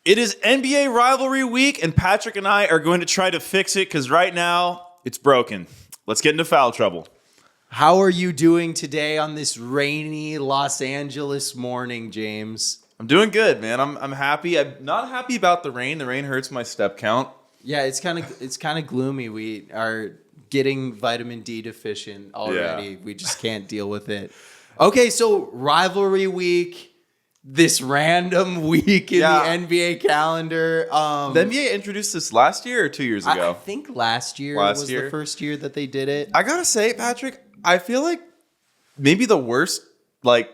It is NBA rivalry week, and Patrick and I are going to try to fix it because right now it's broken. Let's get into foul trouble. How are you doing today on this rainy Los Angeles morning, James? I'm doing good, man. I'm happy. I'm not happy about the rain. The rain hurts my step count. Yeah, it's kind of gloomy. We are getting vitamin D deficient already. Yeah. We just can't deal with it. Okay, so rivalry week. This random week in the NBA calendar. The NBA introduced this last year or 2 years ago? I think last year was the first year that they did it. I gotta say, Patrick, I feel like maybe the worst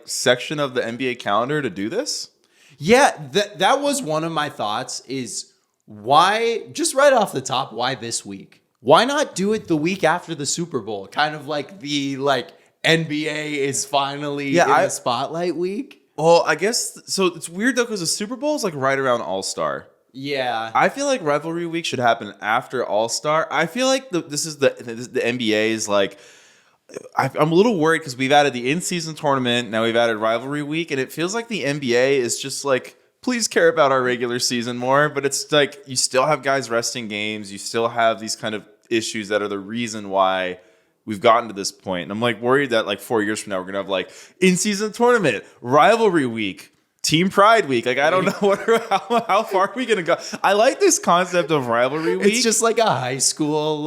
section of the NBA calendar to do this. Yeah, that was one of my thoughts is why, just right off the top, why this week? Why not do it the week after the Super Bowl? Kind of like the NBA is finally in the spotlight week. Well, I guess so. It's weird though because the Super Bowl is right around All-Star. Yeah, I feel like rivalry week should happen after All-Star. I feel like the NBA is I'm a little worried because we've added the in-season tournament, now we've added rivalry week, and it feels like the NBA is just please care about our regular season more. But it's you still have guys resting games, you still have these kind of issues that are the reason why we've gotten to this point. And I'm worried that 4 years from now, we're going to have in-season tournament, rivalry week, team pride week. I don't know how far are we going to go. I like this concept of rivalry week. It's just like a high school,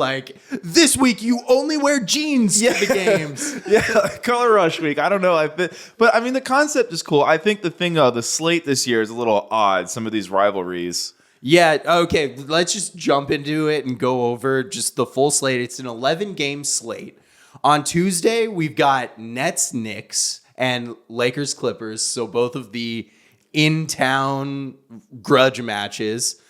this week you only wear jeans to the games. Yeah, color rush week. I don't know. But I mean, the concept is cool. I think the slate this year is a little odd, some of these rivalries. Yeah, okay, let's just jump into it and go over just the full slate. It's an 11-game slate. On Tuesday, we've got Nets-Knicks and Lakers-Clippers, so both of the in-town grudge matches.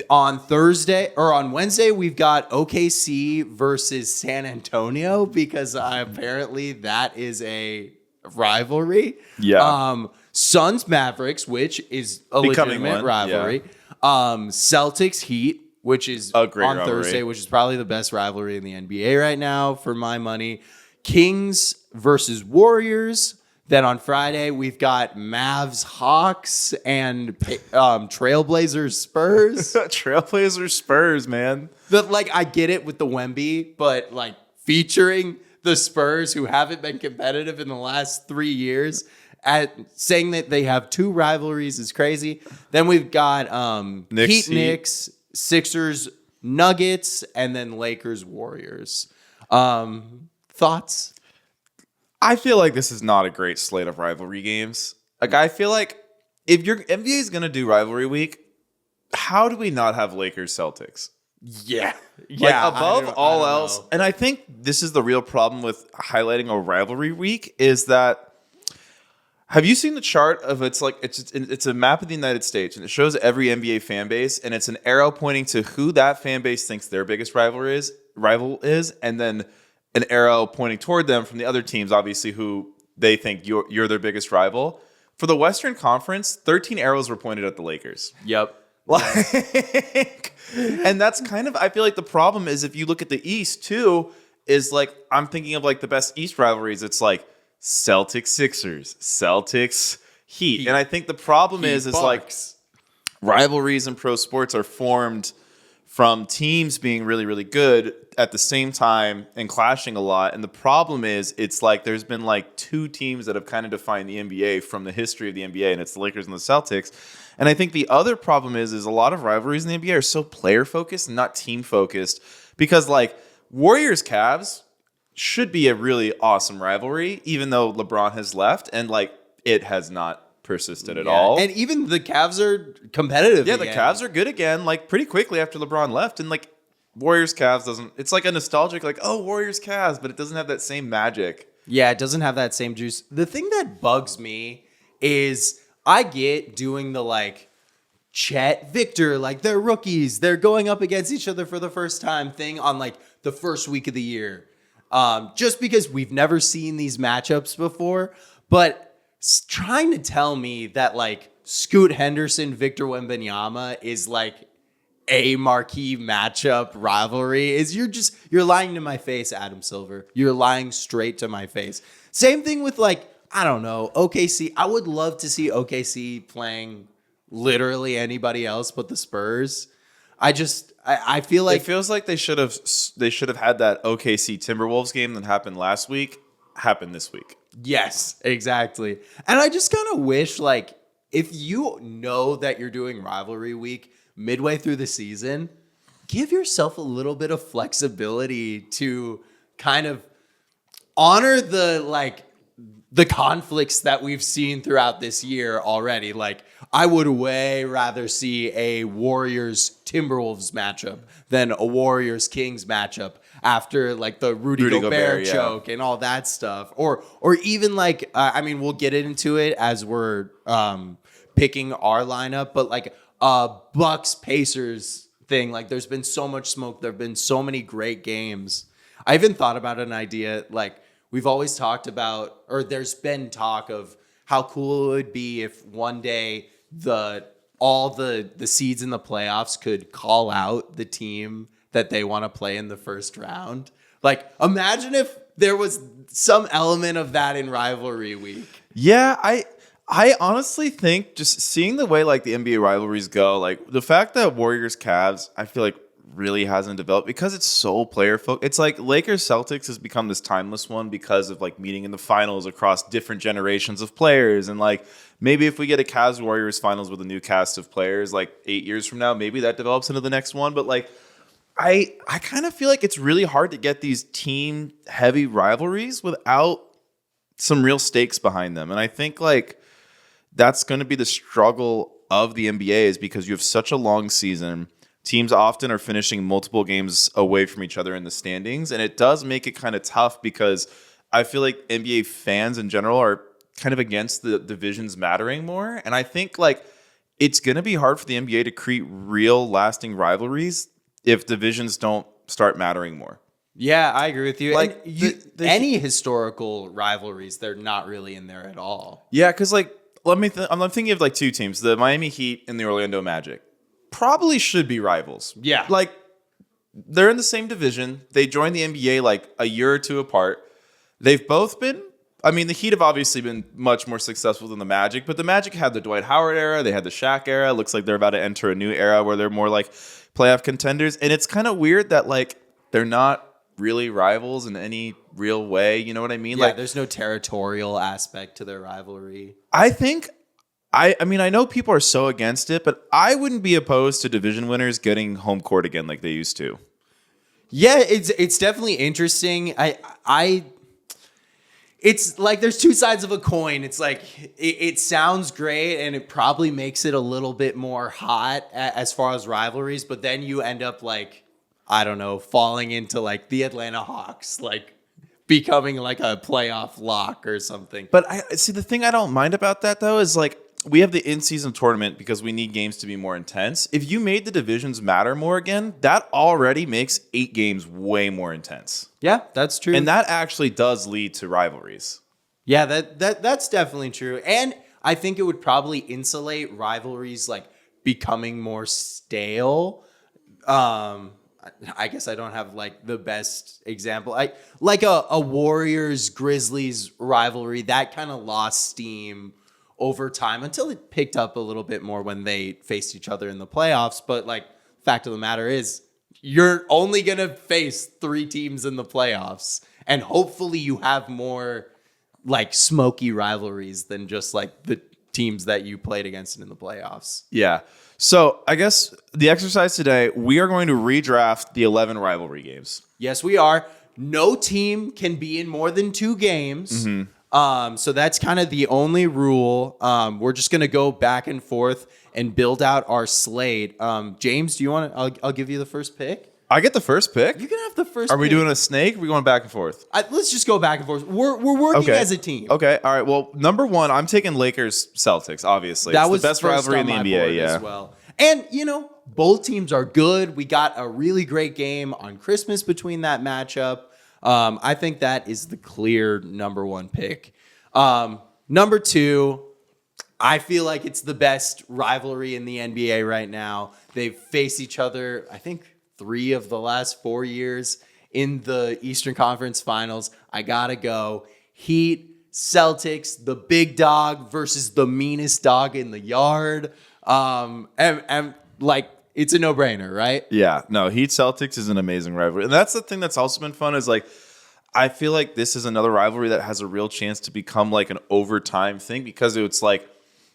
On Wednesday, we've got OKC versus San Antonio because apparently that is a rivalry. Yeah. Suns-Mavericks, which is a legitimate rivalry. Yeah. Celtics Heat, which is a great on rivalry. Thursday, which is probably the best rivalry in the NBA right now for my money. Kings versus Warriors. Then on Friday, we've got Mavs Hawks and Trailblazers Spurs. Trailblazers Spurs, man. I get it with the Wemby, but featuring the Spurs who haven't been competitive in the last 3 years. Saying that they have two rivalries is crazy. Then we've got Knicks, Sixers, Nuggets, and then Lakers, Warriors. Thoughts? I feel like this is not a great slate of rivalry games. I feel like if your NBA is going to do rivalry week, how do we not have Lakers Celtics? Yeah. Above all else. And I think this is the real problem with highlighting a rivalry week is that have you seen the chart of it's a map of the United States and it shows every NBA fan base and it's an arrow pointing to who that fan base thinks their biggest rival is, and then an arrow pointing toward them from the other teams, obviously who they think you're their biggest rival. For the Western Conference, 13 arrows were pointed at the Lakers. Yep. And that's kind of I feel like the problem is if you look at the East too, is I'm thinking of the best East rivalries. It's Celtics Sixers, Celtics Heat. And I think the problem is rivalries in pro sports are formed from teams being really, really good at the same time and clashing a lot. And the problem is it's there's been two teams that have kind of defined the NBA from the history of the NBA, and it's the Lakers and the Celtics. And I think the other problem is a lot of rivalries in the NBA are so player focused and not team focused because Warriors Cavs should be a really awesome rivalry, even though LeBron has left and it has not persisted at all. And even the Cavs are competitive. Yeah, the Cavs are good again, pretty quickly after LeBron left. And Warriors Cavs doesn't. It's a nostalgic Warriors Cavs, but it doesn't have that same magic. Yeah, it doesn't have that same juice. The thing that bugs me is I get doing the Chet, Victor, they're rookies, they're going up against each other for the first time thing on the first week of the year. Just because we've never seen these matchups before, but trying to tell me that Scoot Henderson, Victor Wembanyama is a marquee matchup rivalry is you're lying to my face, Adam Silver. You're lying straight to my face. Same thing with I don't know, OKC. I would love to see OKC playing literally anybody else but the Spurs. I feel like It feels like they should have had that OKC Timberwolves game that happened last week happen this week. yes, exactly. And I just kind of wish, like, if you know that you're doing rivalry week midway through the season, give yourself a little bit of flexibility to kind of honor the conflicts that we've seen throughout this year already. Like, I would way rather see a Warriors Timberwolves matchup than a Warriors Kings matchup after like the Rudy Gobert choke and all that stuff. Or even like, I mean, we'll get into it as we're picking our lineup, but like Bucks Pacers thing, like there's been so much smoke. There have been so many great games. I even thought about an idea, like we've always talked about, or there's been talk of how cool it would be if one day all the seeds in the playoffs could call out the team that they want to play in the first round. Like, imagine if there was some element of that in rivalry week. Yeah, I honestly think just seeing the way like the NBA rivalries go, like the fact that Warriors Cavs, I feel like really hasn't developed because it's so player focused. It's like Lakers Celtics has become this timeless one because of like meeting in the finals across different generations of players. And like maybe if we get a Cavs Warriors finals with a new cast of players like 8 years from now, maybe that develops into the next one. But like I kind of feel like it's really hard to get these team heavy rivalries without some real stakes behind them. And I think like that's going to be the struggle of the NBA is because you have such a long season. Teams often are finishing multiple games away from each other in the standings, and it does make it kind of tough because I feel like NBA fans in general are kind of against the divisions mattering more. And I think like it's going to be hard for the NBA to create real lasting rivalries if divisions don't start mattering more. Yeah, I agree with you. Like, And any historical rivalries, they're not really in there at all. Yeah, because like I'm thinking of like two teams, the Miami Heat and the Orlando Magic. Probably should be rivals. Yeah. Like they're in the same division. They joined the NBA like a year or two apart. They've both been, I mean, the Heat have obviously been much more successful than the Magic, but the Magic had the Dwight Howard era. They had the Shaq era. Looks like they're about to enter a new era where they're more like playoff contenders. And it's kind of weird that like they're not really rivals in any real way. You know what I mean? Yeah, like there's no territorial aspect to their rivalry. I think I mean, I know people are so against it, but I wouldn't be opposed to division winners getting home court again like they used to. Yeah, it's definitely interesting. It's like there's two sides of a coin. It's like it sounds great and it probably makes it a little bit more hot as far as rivalries, but then you end up like, I don't know, falling into like the Atlanta Hawks, like becoming like a playoff lock or something. But I see the thing I don't mind about that though is like we have the in-season tournament because we need games to be more intense. If you made the divisions matter more again, that already makes 8 games way more intense. Yeah, that's true. And that actually does lead to rivalries. Yeah, that's definitely true. And I think it would probably insulate rivalries like becoming more stale. I guess I don't have like the best example. Like a Warriors Grizzlies rivalry that kind of lost steam over time until it picked up a little bit more when they faced each other in the playoffs. But like, fact of the matter is, you're only gonna face 3 teams in the playoffs, and hopefully you have more like smoky rivalries than just like the teams that you played against in the playoffs. Yeah. So I guess the exercise today, we are going to redraft the 11 rivalry games. Yes, we are. No team can be in more than 2 games. Mm-hmm. So that's kind of the only rule. We're just going to go back and forth and build out our slate. James, do you want to? I'll give you the first pick. I get the first pick. You can have the first Are we pick. doing a snake? Or are we going back and forth? Let's just go back and forth. We're working as a team. Okay. All right. Well, number 1, I'm taking Lakers Celtics, obviously. That it's was the best first rivalry on in the my NBA, board yeah. as well. And, you know, both teams are good. We got a really great game on Christmas between that matchup. I think that is the clear number 1 pick. Number 2, I feel like it's the best rivalry in the NBA right now. They've faced each other, I think, 3 of the last 4 years in the Eastern Conference Finals. I gotta go. Heat, Celtics, the big dog versus the meanest dog in the yard. And like, it's a no-brainer, right? Yeah, no, Heat Celtics is an amazing rivalry. And that's the thing that's also been fun is like, I feel like this is another rivalry that has a real chance to become like an overtime thing because it's like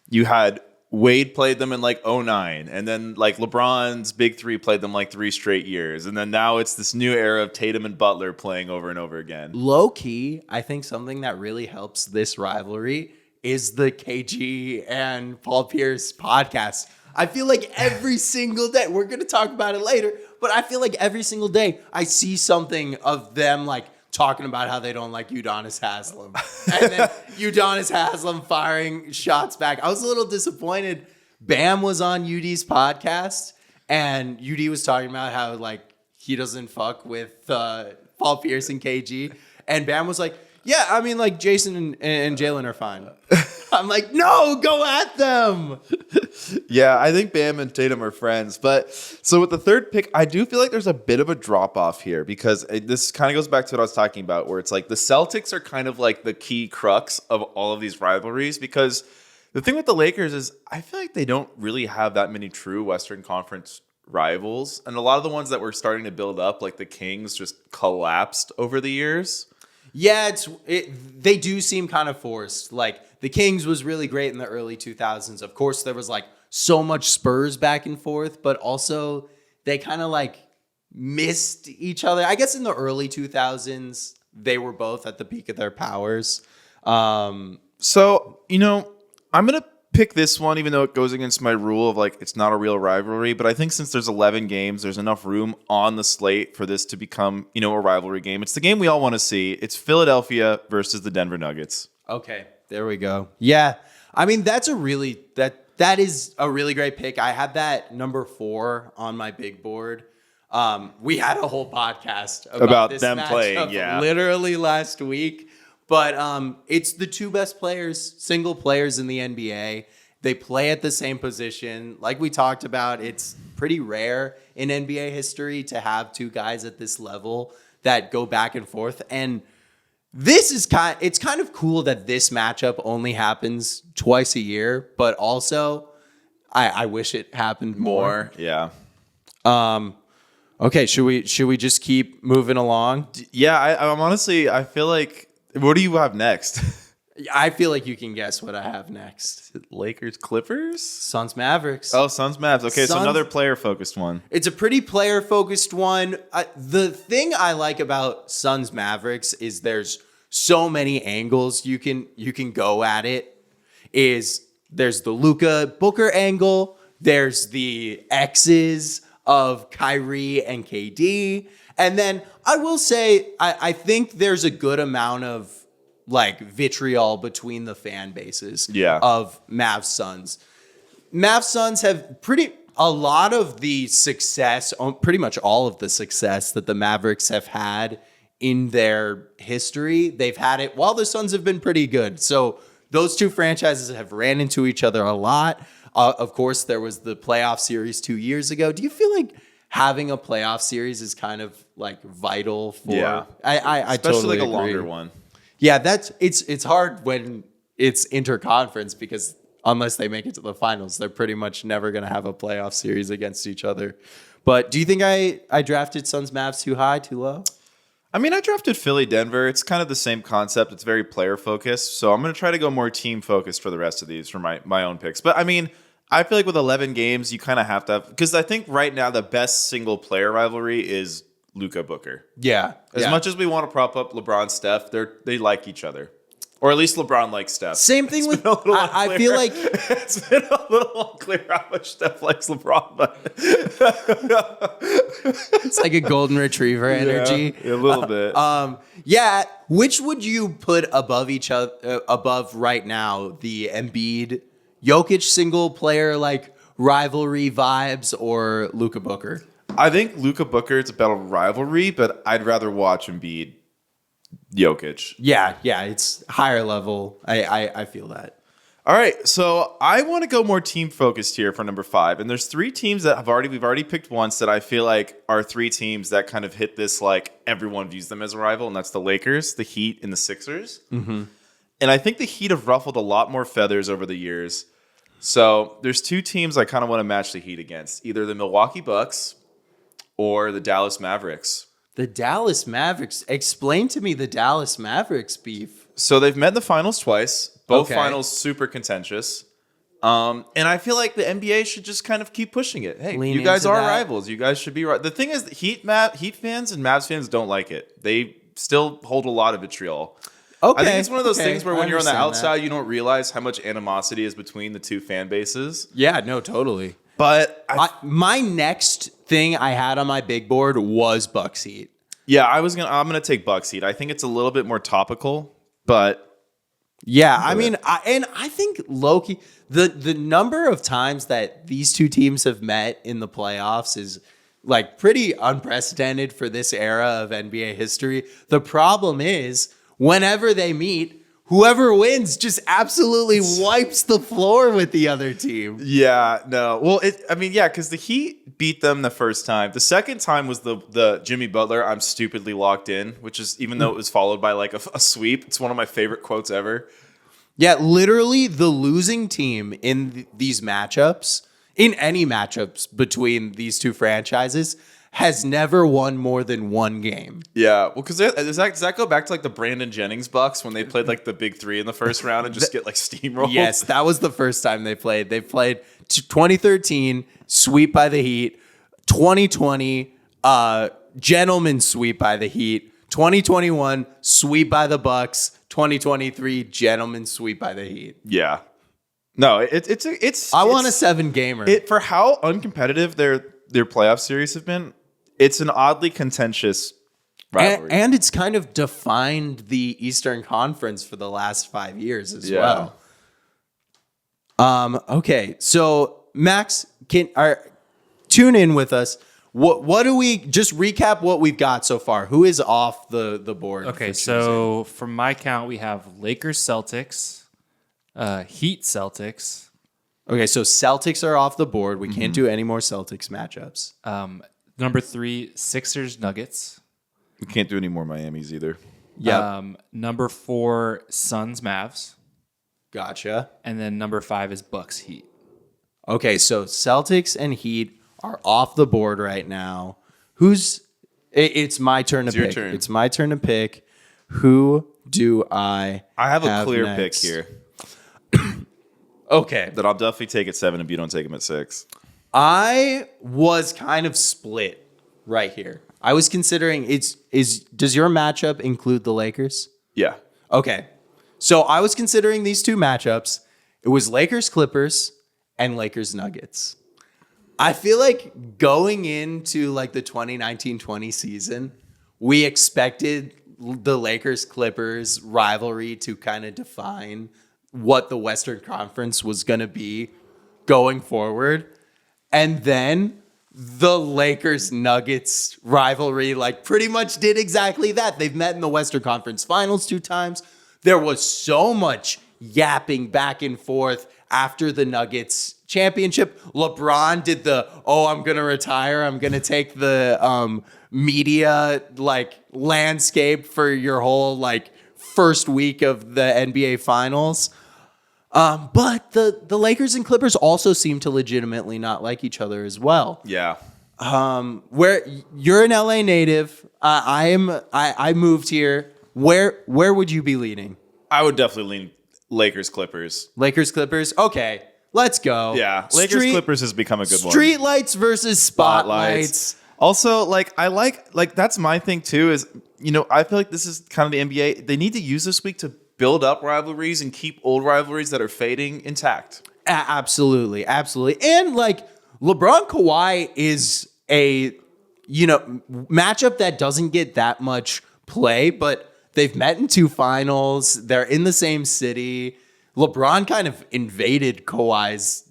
you had Wade played them in like '09, and then like LeBron's big three played them like 3 straight years. And then now it's this new era of Tatum and Butler playing over and over again. Low key, I think something that really helps this rivalry is the KG and Paul Pierce podcast. I feel like every single day, we're going to talk about it later, but I feel like every single day I see something of them like talking about how they don't like Udonis Haslem. And then Udonis Haslem firing shots back. I was a little disappointed. Bam was on UD's podcast, and UD was talking about how like he doesn't fuck with Paul Pierce and KG. And Bam was like, yeah, I mean, like Jason and Jalen are fine. I'm like, no, go at them. Yeah, I think Bam and Tatum are friends. But so with the third pick, I do feel like there's a bit of a drop off here because this kind of goes back to what I was talking about, where it's like the Celtics are kind of like the key crux of all of these rivalries. Because the thing with the Lakers is I feel like they don't really have that many true Western Conference rivals. And a lot of the ones that were starting to build up, like the Kings, just collapsed over the years. Yeah, they do seem kind of forced. Like the Kings was really great in the early 2000s. Of course, there was like so much Spurs back and forth, but also they kind of like missed each other. I guess in the early 2000s, they were both at the peak of their powers. So, you know, I'm going to pick this one, even though it goes against my rule of like it's not a real rivalry. But I think since there's 11 games, there's enough room on the slate for this to become, you know, a rivalry game. It's the game we all want to see. It's Philadelphia versus the Denver Nuggets. Okay, there we go. Yeah, I mean that is a really great pick. I had that number 4 on my big board. We had a whole podcast about this them playing, literally last week. But it's the 2 best single players in the NBA. They play at the same position. Like we talked about, it's pretty rare in NBA history to have 2 guys at this level that go back and forth. And this is it's kind of cool that this matchup only happens twice a year, but also I wish it happened more. Yeah. Okay, should we just keep moving along? Yeah, I'm honestly, I feel like, what do you have next? I feel like you can guess what I have next. Lakers, Clippers? Suns, Mavericks. Oh, Suns, Mavs. Okay, so another player-focused one. It's a pretty player-focused one. The thing I like about Suns, Mavericks is there's so many angles you can go at it. There's the Luka Booker angle. There's the X's of Kyrie and KD. And then I will say, I think there's a good amount of like vitriol between the fan bases of Mavs Suns. Mavs Suns have a lot of the success, pretty much all of the success that the Mavericks have had in their history. They've had it while the Suns have been pretty good. So those 2 franchises have ran into each other a lot. Of course, there was the playoff series 2 years ago. Do you feel like having a playoff series is kind of like vital for? Yeah, I especially totally like a agree. longer one. Yeah, it's hard when it's interconference because unless they make it to the finals, they're pretty much never going to have a playoff series against each other. But do you think I drafted Suns Mavs too high, too low? I mean, I drafted Philly Denver. It's kind of the same concept. It's very player focused. So I'm going to try to go more team focused for the rest of these for my own picks. But I mean, I feel like with 11 games, you kind of have to have, because I think right now the best single player rivalry is Luka Booker. Yeah. As much as we want to prop up LeBron, Steph, they like each other. Or at least LeBron likes Steph. Same thing with, I feel like it's been a little unclear how much Steph likes LeBron, but it's like a golden retriever energy. Yeah, a little bit. Yeah. Which would you put above each other, above right now, the Embiid Jokic single player like rivalry vibes or Luka Booker? I think Luka Booker is a better rivalry, but I'd rather watch Embiid Jokic. Yeah, it's higher level. I feel that. All right, so I want to go more team focused here for number 5, and there's 3 teams that we've already picked once that I feel like are 3 teams that kind of hit this like everyone views them as a rival, and that's the Lakers, the Heat, and the Sixers. Mm-hmm. And I think the Heat have ruffled a lot more feathers over the years. So there's two teams I kind of want to match the Heat against, either the Milwaukee Bucks or the Dallas Mavericks. The Dallas Mavericks. Explain to me the Dallas Mavericks beef. So they've met in the finals twice. Both Okay. finals super contentious. And I feel like the NBA should just kind of keep pushing it. Hey, Lean you guys into are that. rivals. You guys should be right. The thing is, Heat fans and Mavs fans don't like it. They still hold a lot of vitriol. Okay. I think it's one of those okay, things where I when you're on the understand outside, that. you don't realize how much animosity is between the two fan bases. Yeah, no, totally. But My next thing I had on my big board was Bucks Heat. yeah, I'm gonna take Bucks Heat. I think it's a little bit more topical, but Yeah, I mean, I think Loki, the number of times that these two teams have met in the playoffs is like pretty unprecedented for this era of NBA history. The problem is whenever they meet, whoever wins just absolutely wipes the floor with the other team. yeah, no. Well, because the Heat beat them the first time. The second time was the Jimmy Butler, I'm stupidly locked in, which is, even though it was followed by like a sweep, it's one of my favorite quotes ever. Yeah, literally the losing team in these matchups, in any matchups between these two franchises, has never won more than one game. Yeah, well, because does that go back to like the Brandon Jennings Bucks when they played like the big three in the first round and just get like steamrolled? Yes, that was the first time they played. They played 2013, sweep by the Heat. 2020, gentleman sweep by the Heat. 2021, sweep by the Bucks. 2023, gentleman sweep by the Heat. Yeah. No, it's. I want a 7-gamer. For how uncompetitive their playoff series have been. It's an oddly contentious rivalry. And it's kind of defined the Eastern Conference for the last 5 years as Yeah. well. Okay, so Max, tune in with us. What do we just recap what we've got so far? Who is off the board? Okay, for so from my count, we have Lakers, Celtics, Heat, Celtics. Okay, so Celtics are off the board. We can't do any more Celtics matchups. Number 3, Sixers, Nuggets. We can't do any more Miamis either. Yeah, Number 4, Suns, Mavs. gotcha. And then number 5 is Bucks, Heat. Okay, so Celtics and Heat are off the board right now. It's my turn to your pick. turn. It's my turn to pick. Who do I I have a clear next? pick here Okay. that I'll definitely take at 7 if you don't take him at 6. I was kind of split right here. I was considering does your matchup include the Lakers? Yeah. Okay. So I was considering these two matchups. It was Lakers Clippers and Lakers Nuggets. I feel like going into like the 2019-20 season, we expected the Lakers Clippers rivalry to kind of define what the Western Conference was going to be going forward. And then the Lakers Nuggets rivalry like pretty much did exactly that. They've met in the Western Conference Finals 2 times. There was so much yapping back and forth after the Nuggets championship. LeBron did I'm going to retire. I'm going to take the media like landscape for your whole like first week of the NBA Finals. But the Lakers and Clippers also seem to legitimately not like each other as well. Yeah. Where you're an LA native, I moved here. Where would you be leaning? I would definitely lean Lakers Clippers. Lakers Clippers. Okay, let's go. Yeah. Lakers Clippers has become a good one. Street lights versus spotlights. Also, I like that's my thing too, is, I feel like this is kind of the NBA. They need to use this week to build up rivalries and keep old rivalries that are fading intact. Absolutely. And like LeBron Kawhi is a matchup that doesn't get that much play, but they've met in 2 finals. They're in the same city. LeBron kind of invaded Kawhi's,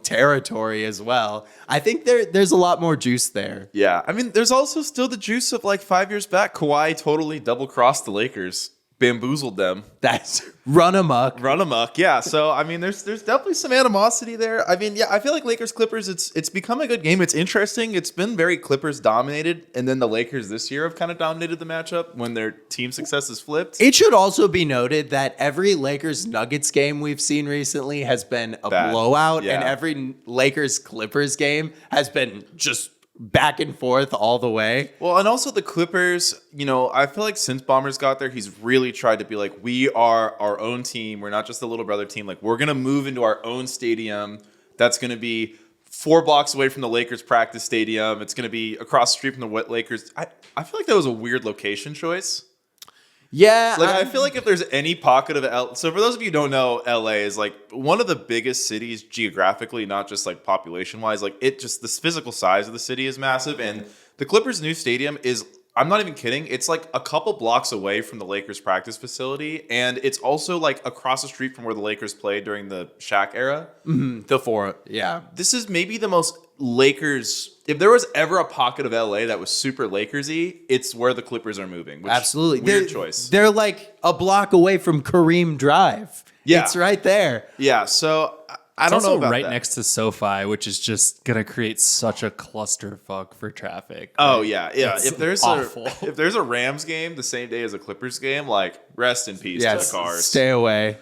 territory as well. I think there's a lot more juice there. Yeah. I mean, there's also still the juice of like 5 years back. Kawhi totally double-crossed the Lakers. bamboozled them. That's run amok. Run amok, yeah. So I mean, there's definitely some animosity there. I mean, yeah, I feel like Lakers Clippers. It's become a good game. It's interesting. It's been very Clippers dominated, and then the Lakers this year have kind of dominated the matchup when their team success is flipped. It should also be noted that every Lakers Nuggets game we've seen recently has been a Bad. blowout, Yeah. and every Lakers Clippers game has been just back and forth all the way. Well, and also the Clippers, I feel like since Bombers got there, he's really tried to be like, we are our own team. We're not just a little brother team. Like, we're going to move into our own stadium. That's going to be 4 blocks away from the Lakers practice stadium. It's going to be across the street from the Lakers. I feel like that was a weird location choice. Yeah. Like, I feel like if there's any pocket of so for those of you who don't know, LA is like one of the biggest cities geographically, not just like population wise. Like, the physical size of the city is massive. And the Clippers' new stadium is, I'm not even kidding, it's like a couple blocks away from the Lakers practice facility. And it's also like across the street from where the Lakers played during the Shaq era. The 4, yeah. This is maybe the most Lakers. If there was ever a pocket of LA that was super Lakersy, it's where the Clippers are moving. Which, Absolutely. Weird choice. They're like a block away from Kareem Drive. Yeah. It's right there. Yeah. So I It's don't know also about right that. next to SoFi, which is just gonna create such a clusterfuck for traffic. Oh yeah. It's If there's awful. if there's a Rams game the same day as a Clippers game, like, rest in peace to Yes. the cars. Stay away.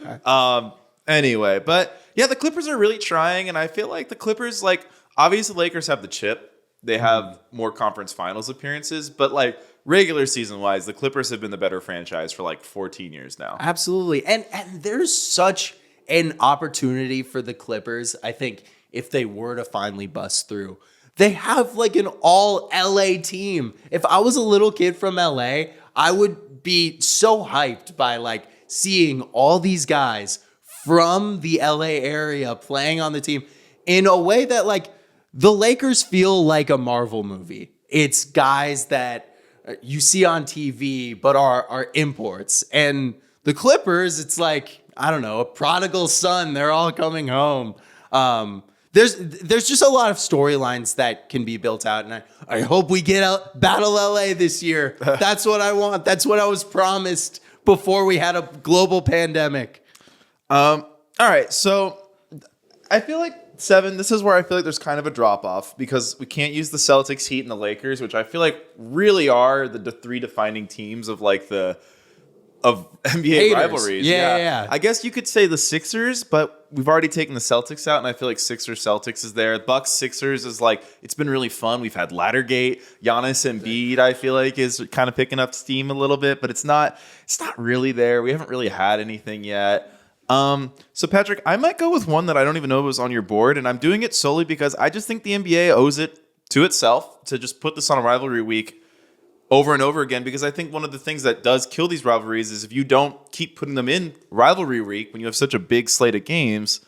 Anyway, but yeah, the Clippers are really trying, and I feel like the Clippers, like, obviously the Lakers have the chip. They have more conference finals appearances, but like regular season wise, the Clippers have been the better franchise for like 14 years now. Absolutely. And there's such an opportunity for the Clippers, I think, if they were to finally bust through. They have like an all LA team. If I was a little kid from LA, I would be so hyped by like seeing all these guys from the LA area playing on the team in a way that like the Lakers feel like a Marvel movie. It's guys that you see on TV, but are imports. And the Clippers, it's like, I don't know, a prodigal son. They're all coming home. There's just a lot of storylines that can be built out. And I hope we get out Battle LA this year. That's what I want. That's what I was promised before we had a global pandemic. All right, so I feel like 7, this is where I feel like there's kind of a drop-off because we can't use the Celtics, Heat, and the Lakers, which I feel like really are the 3 defining teams of like of NBA Haters. rivalries. Yeah. I guess you could say the Sixers, but we've already taken the Celtics out, and I feel like Sixers-Celtics is there. Bucks-Sixers is like, it's been really fun. We've had Laddergate. Giannis Embiid, I feel like, is kind of picking up steam a little bit, but it's not really there. We haven't really had anything yet. So Patrick, I might go with one that I don't even know was on your board, and I'm doing it solely because I just think the NBA owes it to itself to just put this on a rivalry week over and over again, because I think one of the things that does kill these rivalries is if you don't keep putting them in rivalry week when you have such a big slate of games,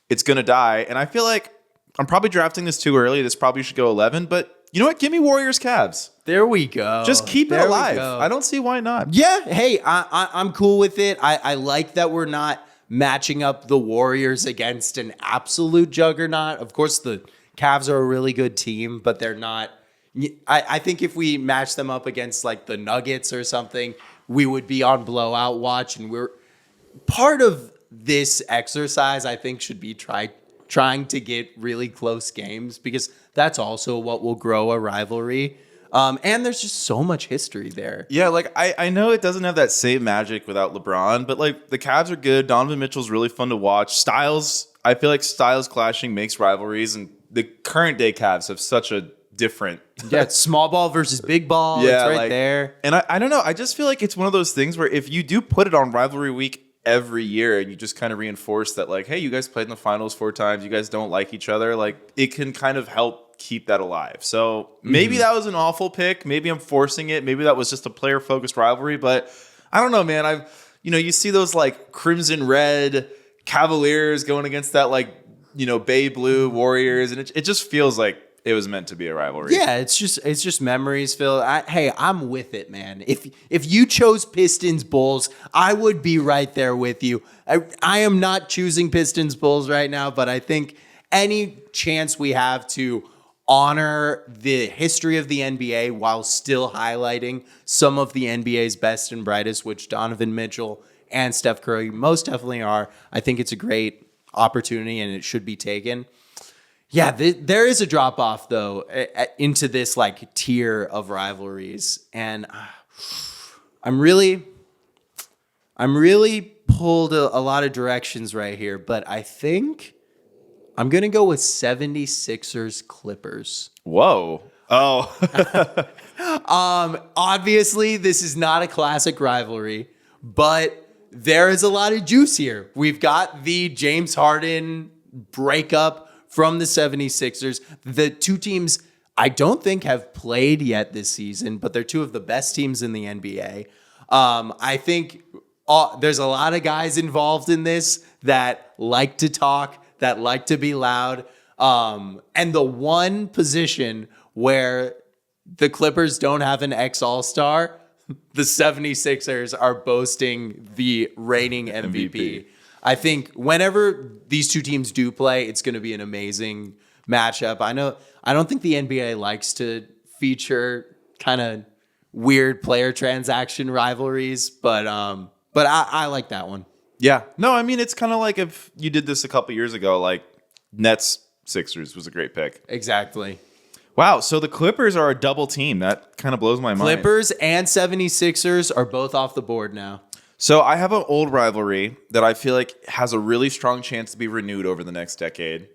it's going to die. And I feel like I'm probably drafting this too early. This probably should go 11, but you know what? Give me Warriors Cavs. There we go. Just keep it There we alive. go. I don't see why not. Yeah, hey, I'm cool with it. I like that we're not matching up the Warriors against an absolute juggernaut. Of course, the Cavs are a really good team, but they're not. I think if we match them up against like the Nuggets or something, we would be on blowout watch. And we're part of this exercise, I think, should be trying to get really close games, because that's also what will grow a rivalry. And there's just so much history there. Yeah, like I know it doesn't have that same magic without LeBron, but like the Cavs are good. Donovan Mitchell's really fun to watch. I feel like styles clashing makes rivalries, and the current day Cavs have such a different. Yeah, it's small ball versus big ball. Yeah, it's right like- there. And I don't know. I just feel like it's one of those things where if you do put it on rivalry week every year and you just kind of reinforce that, like, hey, you guys played in the finals 4 times. You guys don't like each other. Like, it can kind of help keep that alive. So maybe that was an awful pick. Maybe I'm forcing it. Maybe that was just a player focused rivalry. But I don't know, man. You see those like crimson red Cavaliers going against that like, bay blue Warriors. And it just feels like it was meant to be a rivalry. Yeah, it's just memories, Phil. Hey, I'm with it, man. If you chose Pistons Bulls, I would be right there with you. I am not choosing Pistons Bulls right now, but I think any chance we have to honor the history of the NBA while still highlighting some of the NBA's best and brightest, which Donovan Mitchell and Steph Curry most definitely are. I think it's a great opportunity and it should be taken. Yeah, there is a drop off though into this like tier of rivalries, and I'm really pulled a lot of directions right here, but I think I'm going to go with 76ers Clippers. Whoa. Oh. Obviously, this is not a classic rivalry, but there is a lot of juice here. We've got the James Harden breakup from the 76ers. The two teams I don't think have played yet this season, but they're two of the best teams in the NBA. I think there's a lot of guys involved in this that like to talk, that like to be loud. And the one position where the Clippers don't have an ex-All-Star, the 76ers are boasting the reigning MVP. I think whenever these two teams do play, it's going to be an amazing matchup. I don't think the NBA likes to feature kind of weird player transaction rivalries, but I like that one. Yeah. No, I mean, it's kind of like if you did this a couple years ago, like Nets Sixers was a great pick. Exactly. Wow. So the Clippers are a double team. That kind of blows my mind. Clippers and 76ers are both off the board now. So I have an old rivalry that I feel like has a really strong chance to be renewed over the next decade.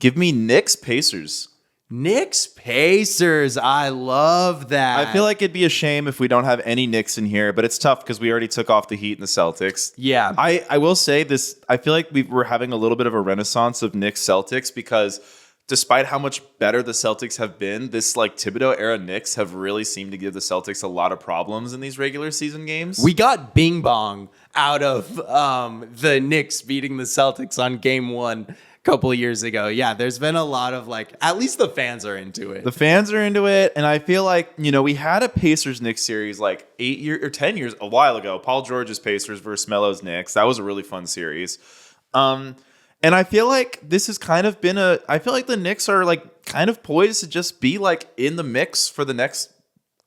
Give me Knicks Pacers. Knicks Pacers. I love that. I feel like it'd be a shame if we don't have any Knicks in here, but it's tough because we already took off the Heat and the Celtics. Yeah. I will say this. I feel like we're having a little bit of a renaissance of Knicks Celtics because despite how much better the Celtics have been, this like Thibodeau era Knicks have really seemed to give the Celtics a lot of problems in these regular season games. We got Bing Bong out of the Knicks beating the Celtics on game one a couple of years ago. Yeah, there's been a lot of like, at least the fans are into it. The fans are into it, and I feel like, you know, we had a Pacers Knicks series like 8 years or 10 years a while ago. Paul George's Pacers versus Melo's Knicks. That was a really fun series. And I feel like this has kind of been I feel like the Knicks are like kind of poised to just be like in the mix for the next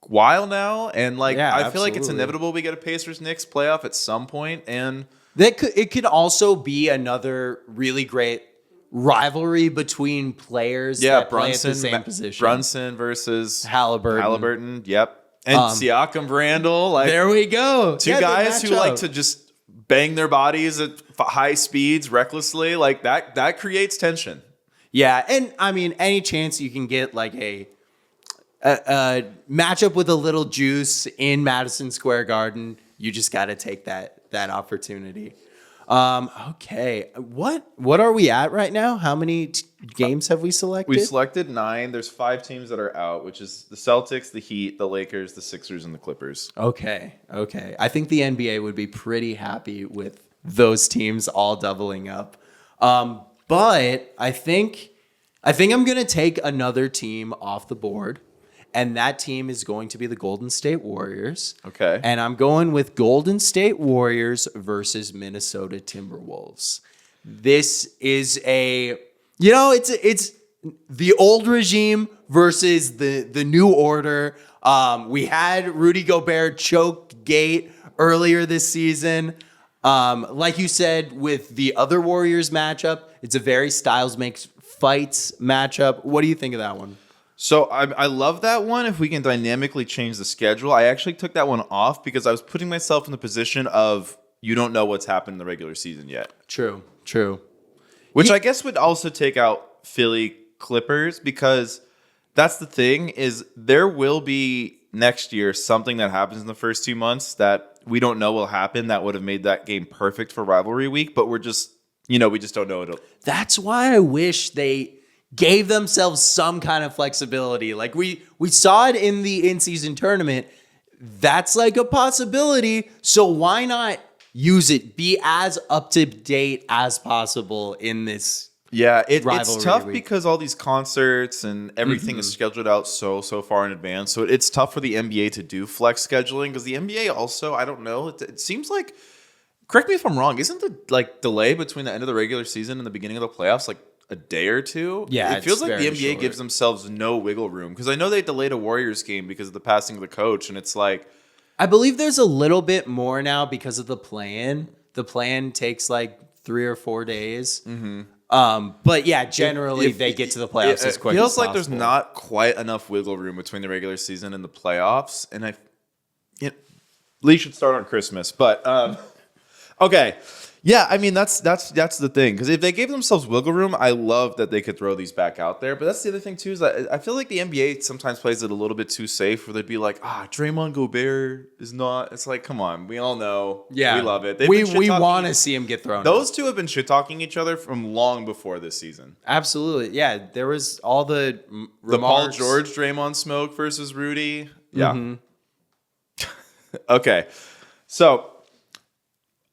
while now. And like, Yeah, I feel like it's absolutely. inevitable we get a Pacers Knicks playoff at some point. And It could also be another really great rivalry between players that play at the same position. Brunson versus Halliburton. Yep. And Siakam Randall. Like, There we go. two Yeah, the guys who matchup. like to just bang their bodies at high speeds recklessly, like that creates tension. Yeah, and I mean, any chance you can get like a matchup with a little juice in Madison Square Garden, you just got to take that opportunity. Okay, what are we at right now? How many games have we selected? We selected 9. There's 5 teams that are out, which is the Celtics, the Heat, the Lakers, the Sixers, and the Clippers. Okay. I think the NBA would be pretty happy with those teams all doubling up. But I think I'm going to take another team off the board, and that team is going to be the Golden State Warriors. Okay. And I'm going with Golden State Warriors versus Minnesota Timberwolves. This is it's the old regime versus the new order. We had Rudy Gobert choke gate earlier this season. Like you said, with the other Warriors matchup, it's a very styles makes fights matchup. What do you think of that one? So I love that one if we can dynamically change the schedule. I actually took that one off because I was putting myself in the position of you don't know what's happened in the regular season yet. True. Which I guess would also take out Philly Clippers because that's the thing is there will be next year something that happens in the first 2 months that we don't know will happen that would have made that game perfect for rivalry week, but we just don't know it. That's why I wish they gave themselves some kind of flexibility. Like we saw it in the in-season tournament. That's like a possibility. So why not use it? Be as up to date as possible in this. Yeah, it's rivalry tough week. because all these concerts and everything is scheduled out so far in advance. So it's tough for the NBA to do flex scheduling because the NBA also, I don't know, it seems like, correct me if I'm wrong, isn't the like delay between the end of the regular season and the beginning of the playoffs like a day or two. Yeah, it feels it's like the very NBA short. gives themselves no wiggle room because I know they delayed a Warriors game because of the passing of the coach, and it's like, I believe there's a little bit more now because of the plan. The plan takes like 3 or 4 days. But yeah, generally they get to the playoffs as quick as possible. It feels like there's not quite enough wiggle room between the regular season and the playoffs, and league should start on Christmas. But okay, yeah, I mean that's the thing because if they gave themselves wiggle room, I love that they could throw these back out there. But that's the other thing too is that I feel like the NBA sometimes plays it a little bit too safe, where they'd be like, Draymond Gobert is not. It's like, come on, we all know, we love it. We want to see him get thrown. Those two have been shit talking each other from long before this season. Absolutely, yeah. There was all the The Paul remarks. George Draymond smoke versus Rudy. Yeah. Okay, so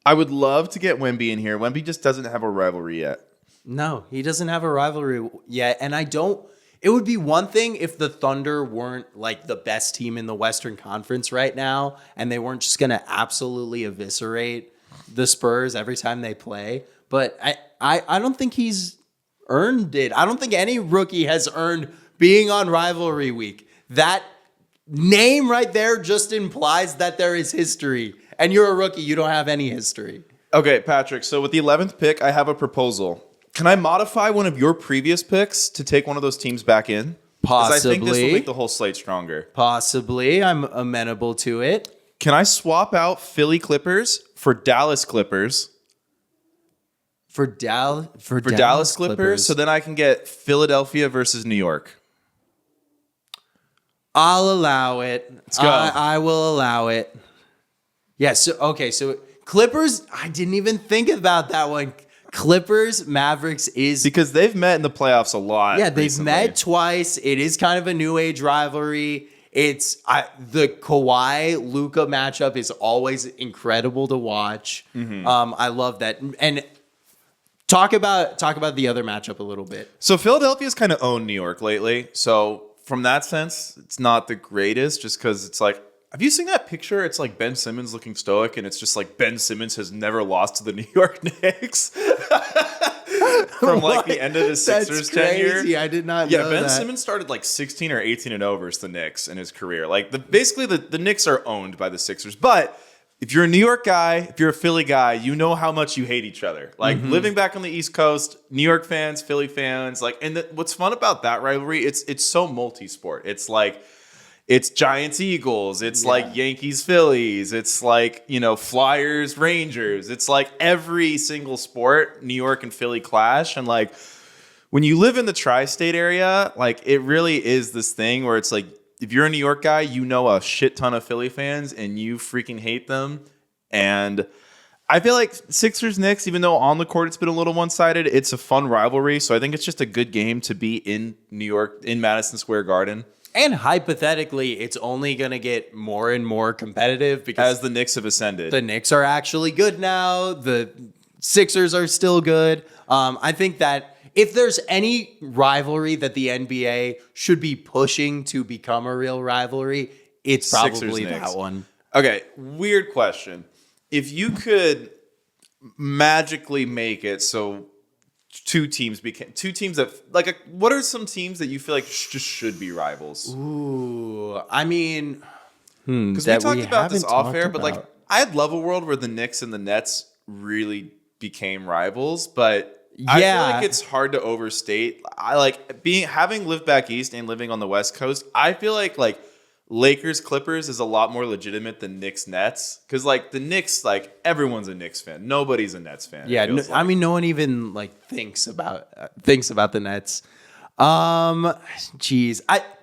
I would love to get Wemby in here. Wemby just doesn't have a rivalry yet. No, he doesn't have a rivalry yet, and I don't. It would be one thing if the Thunder weren't like the best team in the Western Conference right now, and they weren't just gonna absolutely eviscerate the Spurs every time they play. But I don't think he's earned it. I don't think any rookie has earned being on rivalry week. That name right there just implies that there is history. And you're a rookie, you don't have any history. Okay, Patrick, so with the 11th pick, I have a proposal. Can I modify one of your previous picks to take one of those teams back in? Possibly. 'Cause I think this will make the whole slate stronger. Possibly. I'm amenable to it. Can I swap out Philly Clippers for Dallas Clippers? For Dallas Dallas Clippers, so then I can get Philadelphia versus New York. I'll allow it. Let's go. I will allow it. Yeah, so Clippers, I didn't even think about that one. Clippers, Mavericks is... Because they've met in the playoffs a lot. Yeah, they've recently. met twice. It is kind of a new age rivalry. It's the Kawhi Luka matchup is always incredible to watch. I love that. And talk about the other matchup a little bit. So Philadelphia's kind of owned New York lately. So from that sense, it's not the greatest just because it's like, have you seen that picture? It's like Ben Simmons looking stoic, and it's just like Ben Simmons has never lost to the New York Knicks from like the end of the Sixers tenure. I did not Yeah, know Ben that. Simmons started like 16 or 18-0 versus the Knicks in his career. Like basically the Knicks are owned by the Sixers. But if you're a New York guy, if you're a Philly guy, you know how much you hate each other. Like living back on the East Coast, New York fans, Philly fans, like, and what's fun about that rivalry? It's so multi-sport. It's like. It's Giants Eagles. It's like Yankees Phillies. It's like, Flyers Rangers. It's like every single sport, New York and Philly clash. And like when you live in the tri-state area, like it really is this thing where it's like if you're a New York guy, you know a shit ton of Philly fans and you freaking hate them. And I feel like Sixers Knicks, even though on the court it's been a little one-sided, it's a fun rivalry. So I think it's just a good game to be in New York, in Madison Square Garden. And hypothetically, it's only going to get more and more competitive because As the Knicks have ascended. the Knicks are actually good now. The Sixers are still good. I think that if there's any rivalry that the NBA should be pushing to become a real rivalry, it's probably Sixers-Knicks. that one. Okay, weird question. If you could magically make it so two teams that like what are some teams that you feel like just should be rivals? Ooh, I mean, Because we talked about this off air, but like I'd love a world where the Knicks and the Nets really became rivals, but I feel like it's hard to overstate. I like having lived back east and living on the West Coast. I feel like Lakers Clippers is a lot more legitimate than Knicks Nets because like the Knicks, like everyone's a Knicks fan, nobody's a Nets fan. Yeah, I mean, no one even like thinks about the Nets.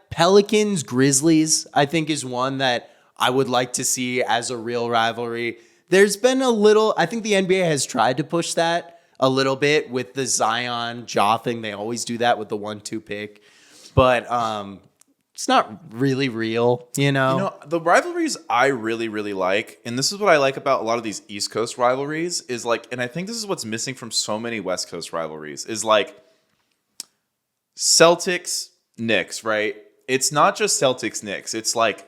Pelicans Grizzlies, I think, is one that I would like to see as a real rivalry. There's been I think the NBA has tried to push that a little bit with the Zion Ja thing. They always do that with the 1-2 pick, but it's not really real, The rivalries I really, really like, and this is what I like about a lot of these East Coast rivalries, is like, and I think this is what's missing from so many West Coast rivalries, is like Celtics, Knicks, right? It's not just Celtics, Knicks. It's like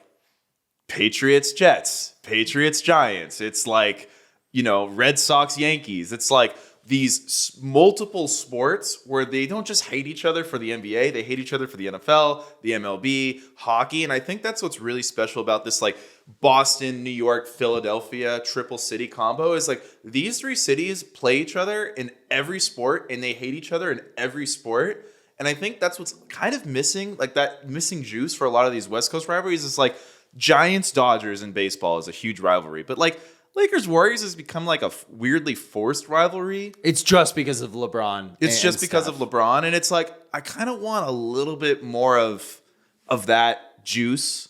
Patriots, Jets, Patriots, Giants. It's like, Red Sox, Yankees. It's like these multiple sports where they don't just hate each other for the NBA, they hate each other for the NFL, the MLB, hockey. And I think that's what's really special about this like Boston, New York, Philadelphia triple city combo is like these three cities play each other in every sport and they hate each other in every sport. And I think that's what's kind of missing, like that missing juice for a lot of these West Coast rivalries is like Giants Dodgers in baseball is a huge rivalry, but like Lakers Warriors has become like a weirdly forced rivalry. It's just because of LeBron. It's just because of LeBron, and it's like I kind of want a little bit more of that juice.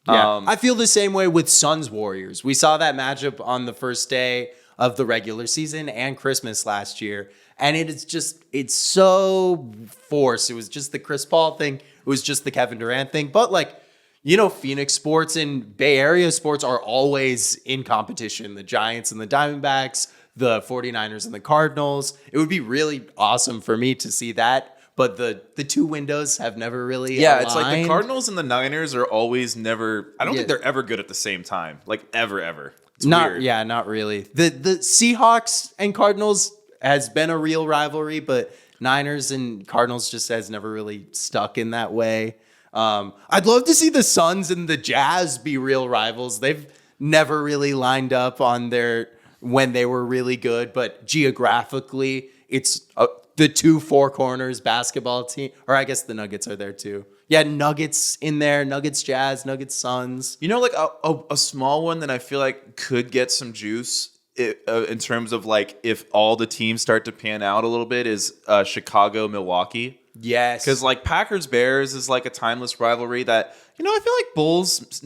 Yeah. I feel the same way with Suns Warriors. We saw that matchup on the first day of the regular season and Christmas last year. And it's so forced. It was just the Chris Paul thing. It was just the Kevin Durant thing. But like, Phoenix sports and Bay Area sports are always in competition. The Giants and the Diamondbacks, the 49ers and the Cardinals. It would be really awesome for me to see that. But the two windows have never really aligned. It's like the Cardinals and the Niners are always never. I don't think they're ever good at the same time. Like ever. It's weird. Yeah, not really. The Seahawks and Cardinals has been a real rivalry, but Niners and Cardinals just has never really stuck in that way. I'd love to see the Suns and the Jazz be real rivals. They've never really lined up on when they were really good, but geographically, it's the two four corners basketball team, or I guess the Nuggets are there too. Yeah, Nuggets in there, Nuggets Jazz, Nuggets Suns. Like a small one that I feel like could get some juice in terms of like if all the teams start to pan out a little bit is Chicago Milwaukee. Yes, because like Packers Bears is like a timeless rivalry that I feel like Bulls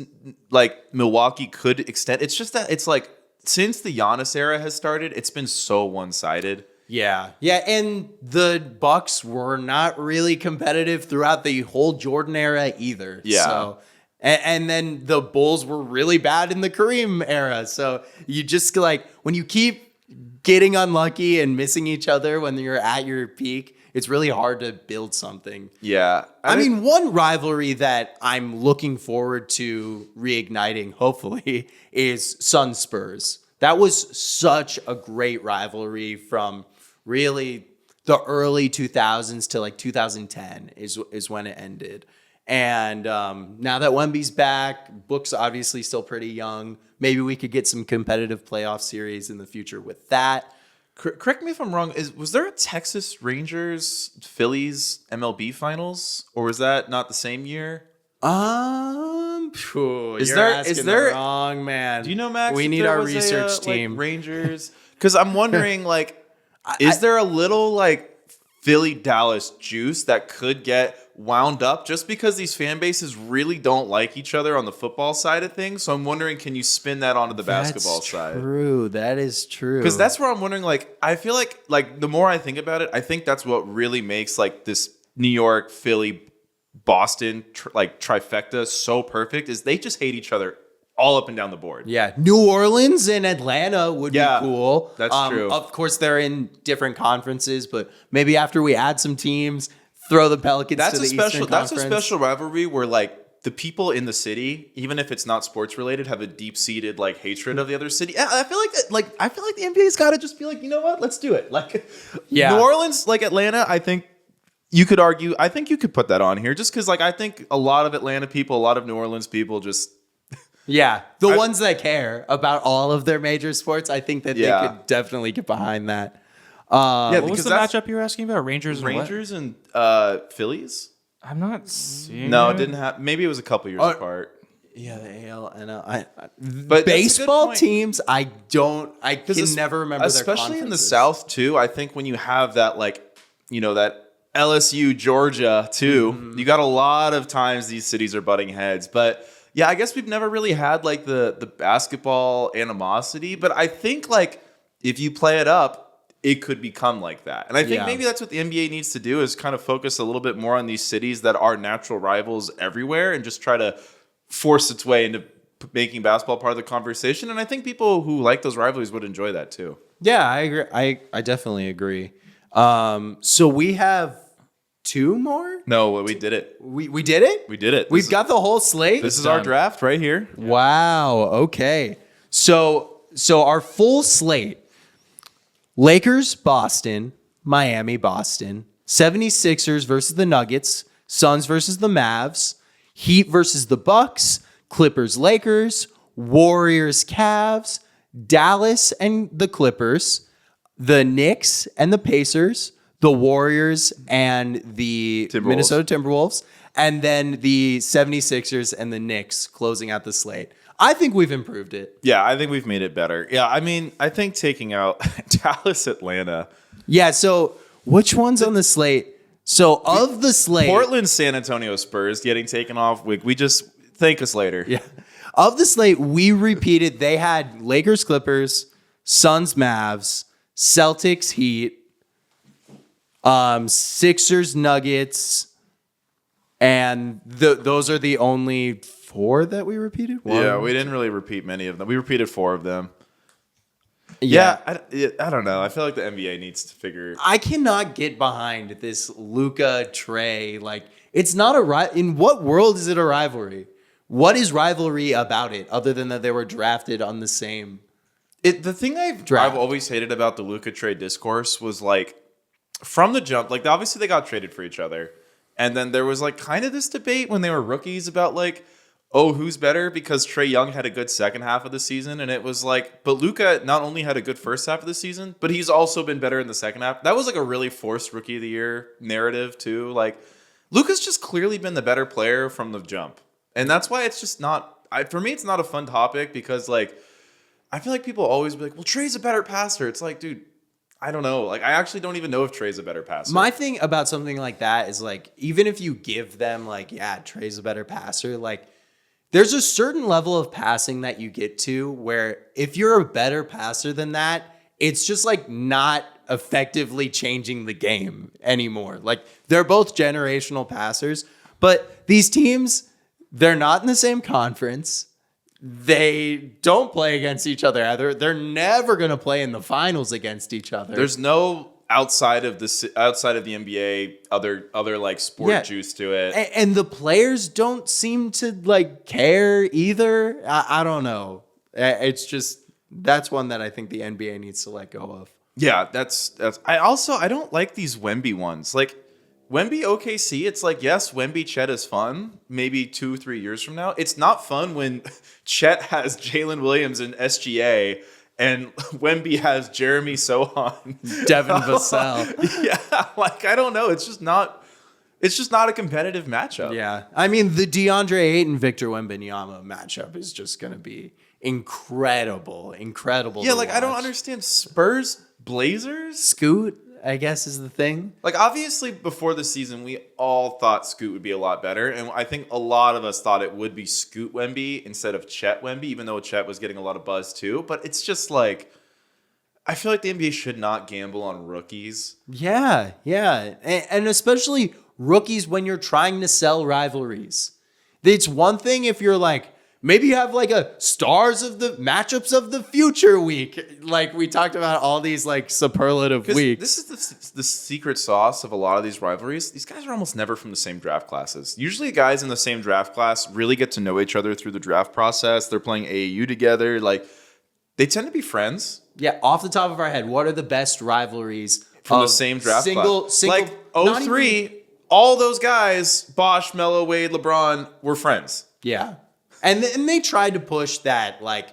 like Milwaukee could extend. It's just that it's like since the Giannis era has started, it's been so one sided. Yeah, and the Bucks were not really competitive throughout the whole Jordan era either. Yeah. So, and then the Bulls were really bad in the Kareem era. So you just like when you keep getting unlucky and missing each other when you're at your peak, it's really hard to build something. Yeah. I mean, one rivalry that I'm looking forward to reigniting, hopefully, is Sun Spurs. That was such a great rivalry from really the early 2000s to like 2010 is when it ended. And now that Wemby's back, Book's obviously still pretty young. Maybe we could get some competitive playoff series in the future with that. Correct me if I'm wrong. Was there a Texas Rangers Phillies MLB finals, or was that not the same year? Is there wrong, man? Do you know, Max? We need our research team. Like Rangers, because I'm wondering, like, is there a little like Philly Dallas juice that could get wound up just because these fan bases really don't like each other on the football side of things? So I'm wondering, can you spin that onto the basketball side? True, that is true. Because that's where I'm wondering. Like, I feel like the more I think about it, I think that's what really makes like this New York, Philly, Boston trifecta so perfect is they just hate each other all up and down the board. Yeah, New Orleans and Atlanta would be cool. That's true. Of course, they're in different conferences, but maybe after we add some teams, throw the Pelicans to the Eastern Conference. That's a special rivalry where like the people in the city, even if it's not sports related, have a deep seated like hatred of the other city. I feel like the NBA's got to just be like, you know what, let's do it. Like, New Orleans, like Atlanta, I think. You could argue, I think you could put that on here just because, like, I think a lot of Atlanta people, a lot of New Orleans people just. Yeah. Ones that care about all of their major sports, I think that they could definitely get behind that. What was the matchup you were asking about? Rangers and Phillies? I'm not seeing No, it didn't have. Maybe it was a couple years apart. Yeah, the AL and but baseball teams, I can never remember. Especially in the South too. I think when you have that, like, that LSU, Georgia too, you got a lot of times these cities are butting heads. But yeah, I guess we've never really had like the basketball animosity. But I think like if you play it up, it could become like that. And I think maybe that's what the NBA needs to do is kind of focus a little bit more on these cities that are natural rivals everywhere and just try to force its way into making basketball part of the conversation. And I think people who like those rivalries would enjoy that too. Yeah, I agree. I definitely agree. So we have 2 more? No, we did it. We did it? We did it. We've got the whole slate? This is our draft right here. Wow. Okay. So our full slate. Lakers, Boston, Miami, Boston, 76ers versus the Nuggets, Suns versus the Mavs, Heat versus the Bucks, Clippers, Lakers, Warriors, Cavs, Dallas and the Clippers, the Knicks and the Pacers, the Warriors and the Minnesota Timberwolves, and then the 76ers and the Knicks closing out the slate. I think we've improved it. Yeah, I think we've made it better. Yeah, I mean, I think taking out Dallas, Atlanta. Yeah, so which one's on the slate? So of the slate, Portland, San Antonio Spurs getting taken off. We just thank us later. yeah, of the slate, we repeated. They had Lakers, Clippers, Suns, Mavs, Celtics, Heat, Sixers, Nuggets, and those are the only 4 that we repeated. Yeah, we didn't really repeat many of them. We repeated 4 of them. Yeah. I don't know. I feel like the NBA needs to figure. I cannot get behind this Luka Trey. Like, it's not in what world is it a rivalry? What is rivalry about it other than that they were drafted on the same? The thing I've always hated about the Luka trade discourse was like from the jump, like obviously they got traded for each other. And then there was like kind of this debate when they were rookies about like, oh, who's better? Because Trae Young had a good second half of the season. And it was like, but Luka not only had a good first half of the season, but he's also been better in the second half. That was like a really forced rookie of the year narrative too. Like Luka's just clearly been the better player from the jump. And that's why it's just not, for me, it's not a fun topic because like, I feel like people always be like, well, Trae's a better passer. It's like, dude, I don't know. Like, I actually don't even know if Trae's a better passer. My thing about something like that is like, even if you give them like, yeah, Trae's a better passer, like there's a certain level of passing that you get to where if you're a better passer than that, it's just like not effectively changing the game anymore. Like they're both generational passers, but these teams, they're not in the same conference. They don't play against each other either. They're never going to play in the finals against each other. There's no outside of the NBA other like sport juice to it. And the players don't seem to like care either. I don't know. It's just that's one that I think the NBA needs to let go of. Yeah, that's I don't like these Wemby ones. Like Wemby OKC, it's like, yes, Wemby Chet is fun. Maybe 2-3 years from now. It's not fun when Chet has Jalen Williams in SGA and Wemby has Jeremy Sohan. Devin Vassell. Yeah, like, I don't know. It's just not a competitive matchup. Yeah. I mean, the DeAndre Ayton, Victor Wembanyama matchup is just going to be incredible. Yeah, like, I don't understand. Spurs, Blazers? Scoot, I guess, is the thing. Like, obviously, before the season, we all thought Scoot would be a lot better. And I think a lot of us thought it would be Scoot Wemby instead of Chet Wemby, even though Chet was getting a lot of buzz too. But it's just like, I feel like the NBA should not gamble on rookies. Yeah. And especially rookies when you're trying to sell rivalries. It's one thing if you're like, maybe you have like a stars of the matchups of the future week. Like we talked about all these like superlative weeks. This is the secret sauce of a lot of these rivalries. These guys are almost never from the same draft classes. Usually guys in the same draft class really get to know each other through the draft process. They're playing AAU together. Like they tend to be friends. Yeah, off the top of our head, what are the best rivalries from the same draft class? Like 03, all those guys, Bosh, Melo, Wade, LeBron, were friends. Yeah. And they tried to push that like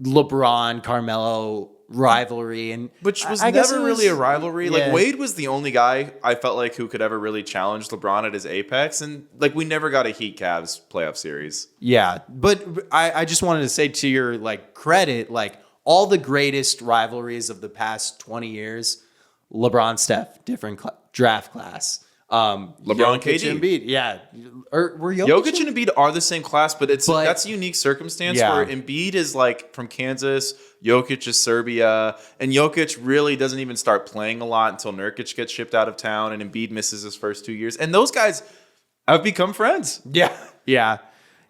LeBron, Carmelo rivalry, and which was never really a rivalry. Yeah. Like Wade was the only guy I felt like who could ever really challenge LeBron at his apex, and like we never got a Heat Cavs playoff series. Yeah, but I just wanted to say to your like credit, like all the greatest rivalries of the past 20 years, LeBron, Steph, different draft class. LeBron, KD, Embiid, yeah. Or were Jokic and Embiid are the same class, but that's a unique circumstance where Embiid is like from Kansas, Jokic is Serbia, and Jokic really doesn't even start playing a lot until Nurkic gets shipped out of town, and Embiid misses his first 2 years. And those guys have become friends. Yeah,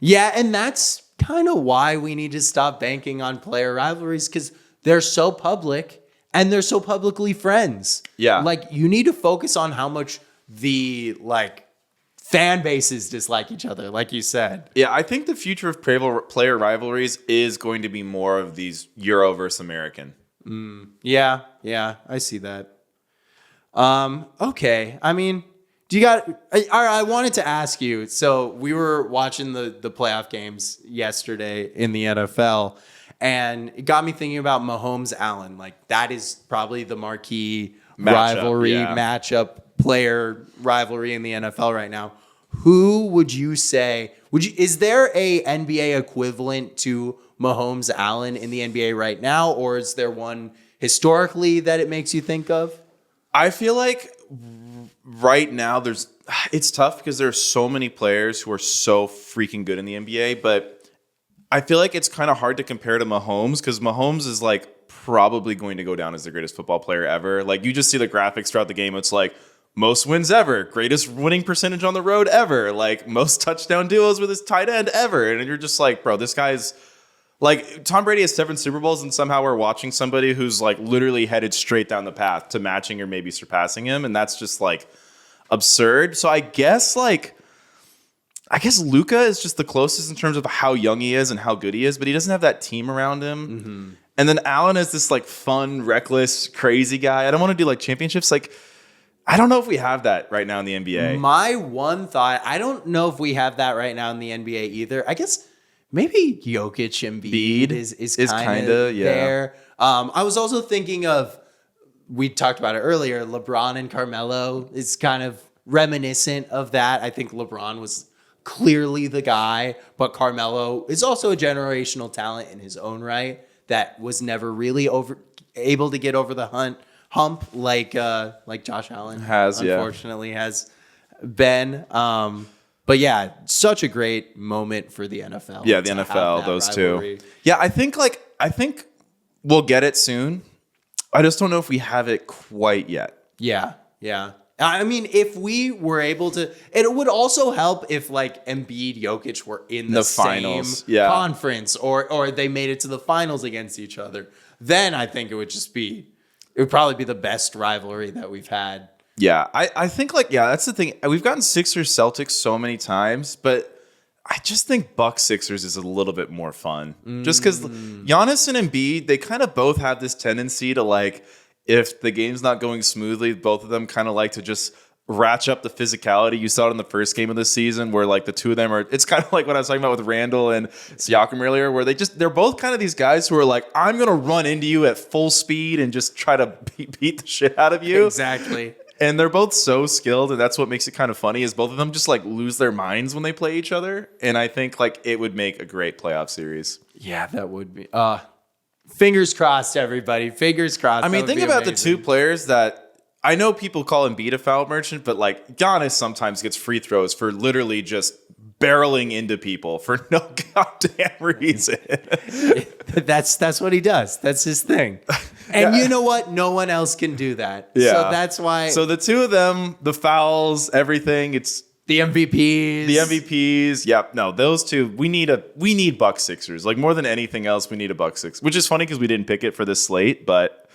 and that's kind of why we need to stop banking on player rivalries because they're so public and they're so publicly friends. Yeah, like you need to focus on how much the like fan bases dislike each other, like you said. Yeah, I think the future of player rivalries is going to be more of these Euro versus American. Yeah, I see that. Okay. I mean, I wanted to ask you. So we were watching the playoff games yesterday in the NFL, and it got me thinking about Mahomes Allen. Like, that is probably the marquee matchup player rivalry in the NFL right now. Who would you say? Is there a NBA equivalent to Mahomes Allen in the NBA right now, or is there one historically that it makes you think of? I feel like right now it's tough because there are so many players who are so freaking good in the NBA, but I feel like it's kind of hard to compare to Mahomes because Mahomes is like probably going to go down as the greatest football player ever. Like, you just see the graphics throughout the game. It's like most wins ever, greatest winning percentage on the road ever, like most touchdown duos with his tight end ever. And you're just like, bro, this guy's like, Tom Brady has 7 Super Bowls, and somehow we're watching somebody who's like literally headed straight down the path to matching or maybe surpassing him. And that's just like absurd. So I guess Luka is just the closest in terms of how young he is and how good he is, but he doesn't have that team around him. Mm-hmm. And then Allen is this like fun, reckless, crazy guy. I don't want to do like championships. Like, I don't know if we have that right now in the NBA. My one thought, I don't know if we have that right now in the NBA either. I guess maybe Jokic and Embiid is kind of there. I was also thinking of, we talked about it earlier, LeBron and Carmelo is kind of reminiscent of that. I think LeBron was clearly the guy, but Carmelo is also a generational talent in his own right that was never really able to get over the hump like Josh Allen unfortunately has been. But yeah, such a great moment for the NFL. Yeah, the NFL, those rivalry. Two. Yeah, I think we'll get it soon. I just don't know if we have it quite yet. Yeah. I mean, if we were able to, it would also help if like Embiid, Jokic were in the finals, conference, or they made it to the finals against each other. Then I think it would probably be the best rivalry that we've had. Yeah, I think that's the thing. We've gotten Sixers Celtics so many times, but I just think Bucks Sixers is a little bit more fun. Just because Giannis and Embiid, they kind of both have this tendency to like, if the game's not going smoothly, both of them kind of like to just ratchet up the physicality. You saw it in the first game of the season where like the two of them it's kind of like what I was talking about with Randall and Siakam earlier, where they're both kind of these guys who are like, I'm going to run into you at full speed and just try to beat the shit out of you. Exactly. And they're both so skilled, and that's what makes it kind of funny is both of them just like lose their minds when they play each other. And I think like it would make a great playoff series. Yeah, that would be. Fingers crossed, everybody. Fingers crossed. I mean, think about the two players that I know people call Embiid a foul merchant, but like Giannis sometimes gets free throws for literally just barreling into people for no goddamn reason. That's what he does. That's his thing. And you know what? No one else can do that. Yeah. So that's why. So the two of them, the fouls, everything, it's the MVPs. Yep. No, those two, we need Bucks Sixers. Like more than anything else, we need a Bucks Sixers, which is funny because we didn't pick it for this slate, but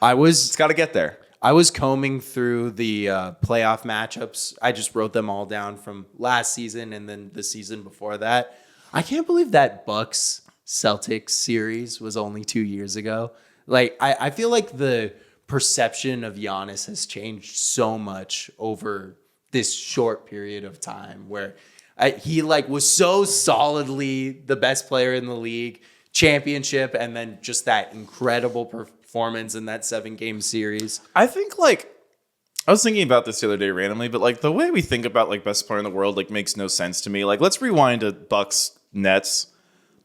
it's got to get there. I was combing through the playoff matchups. I just wrote them all down from last season and then the season before that. I can't believe that Bucks Celtics series was only 2 years ago. Like, I feel like the perception of Giannis has changed so much over this short period of time where he like was so solidly the best player in the league, championship, and then just that incredible performance in that 7-game series. I think like I was thinking about this the other day randomly, but like the way we think about like best player in the world like makes no sense to me. Like let's rewind to Bucks Nets.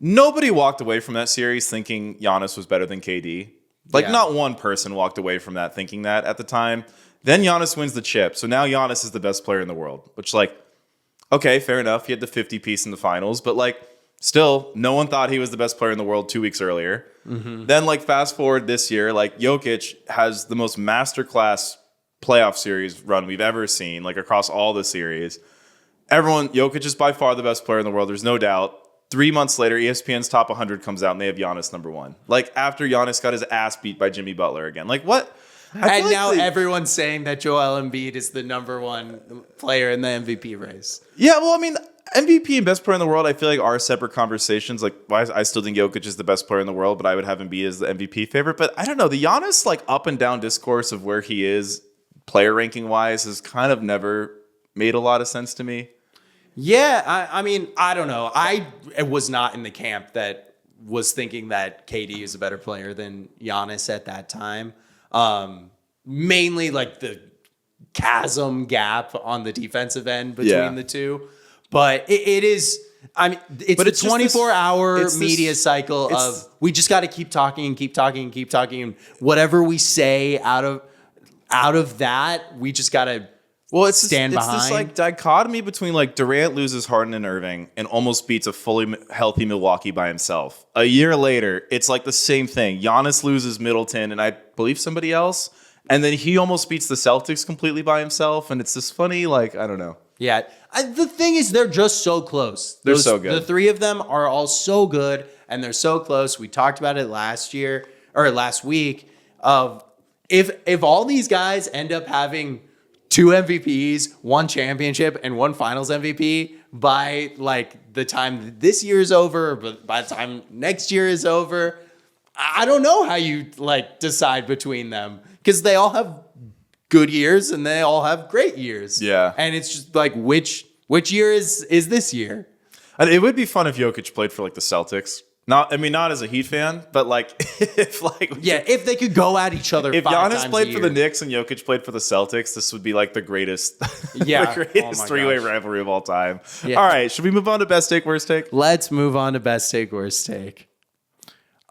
Nobody walked away from that series thinking Giannis was better than KD. Like not one person walked away from that thinking that at the time. Then Giannis wins the chip. So now Giannis is the best player in the world, which like, okay, fair enough. He had the 50 piece in the finals, but like still no one thought he was the best player in the world 2 weeks earlier. Mm-hmm. Then like fast forward this year, like Jokic has the most masterclass playoff series run we've ever seen, like across all the series. Jokic is by far the best player in the world. There's no doubt. 3 months later, ESPN's top 100 comes out and they have Giannis number 1. Like after Giannis got his ass beat by Jimmy Butler again. Like what? And now everyone's saying that Joel Embiid is the number 1 player in the MVP race. Yeah, well, I mean, MVP and best player in the world, I feel like are separate conversations. Like, I still think Jokic is the best player in the world, but I would have him be as the MVP favorite. But I don't know. The Giannis like up and down discourse of where he is player ranking wise has kind of never made a lot of sense to me. Yeah, I mean, I don't know. I was not in the camp that was thinking that KD is a better player than Giannis at that time. Mainly like the chasm gap on the defensive end between the two. But it is, I mean, it's the 24-hour media cycle of we just got to keep talking and keep talking and keep talking. And whatever we say out of that, we just got to stand behind. It's this like dichotomy between like Durant loses Harden and Irving and almost beats a fully healthy Milwaukee by himself. A year later, it's like the same thing. Giannis loses Middleton and I believe somebody else. And then he almost beats the Celtics completely by himself. And it's this funny, like, I don't know. Yeah. The thing is, they're just so close. They're so good. The three of them are all so good, and they're so close. We talked about it last week. Of if all these guys end up having 2 MVPs, 1 championship, and 1 Finals MVP by like the time this year is over, but by the time next year is over, I don't know how you like decide between them because they all have good years and they all have great years. Yeah. And it's just like which year is this year? And it would be fun if Jokic played for like the Celtics. Not as a Heat fan, but like if they could go at each other. If 5 Giannis times played a for year. the Knicks and Jokic played for the Celtics, this would be like the greatest, Yeah. the greatest Oh my three-way gosh. rivalry of all time. Yeah. All right, should we move on to best take, worst take? Let's move on to best take, worst take.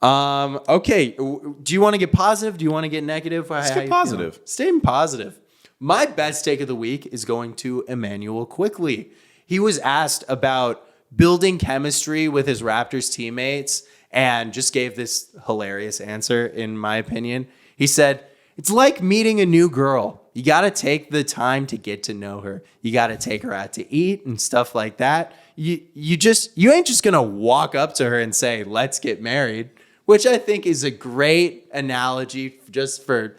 Okay. Do you want to get positive? Do you want to get negative? Let's get positive. Staying positive. My best take of the week is going to Emmanuel Quickly. He was asked about building chemistry with his Raptors teammates and just gave this hilarious answer, in my opinion. He said, "It's like meeting a new girl. You got to take the time to get to know her. You got to take her out to eat and stuff like that. You ain't just going to walk up to her and say, 'Let's get married,'" which I think is a great analogy just for,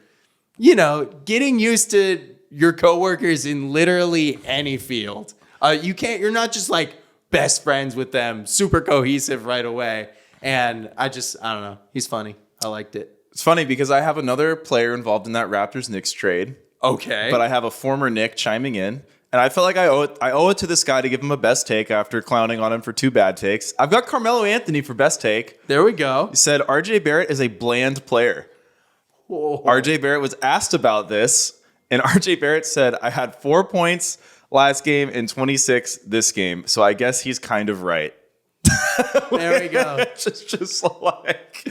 getting used to your coworkers in literally any field. You're not just like best friends with them, super cohesive right away. And I don't know. He's funny. I liked it. It's funny because I have another player involved in that Raptors-Knicks trade, Okay. but I have a former Knick chiming in. And I feel like I owe it to this guy to give him a best take after clowning on him for 2 bad takes. I've got Carmelo Anthony for best take. There we go. He said RJ Barrett is a bland player. Whoa. RJ Barrett was asked about this, and RJ Barrett said, "I had 4 points last game and 26 this game, so I guess he's kind of right." There we go. just like,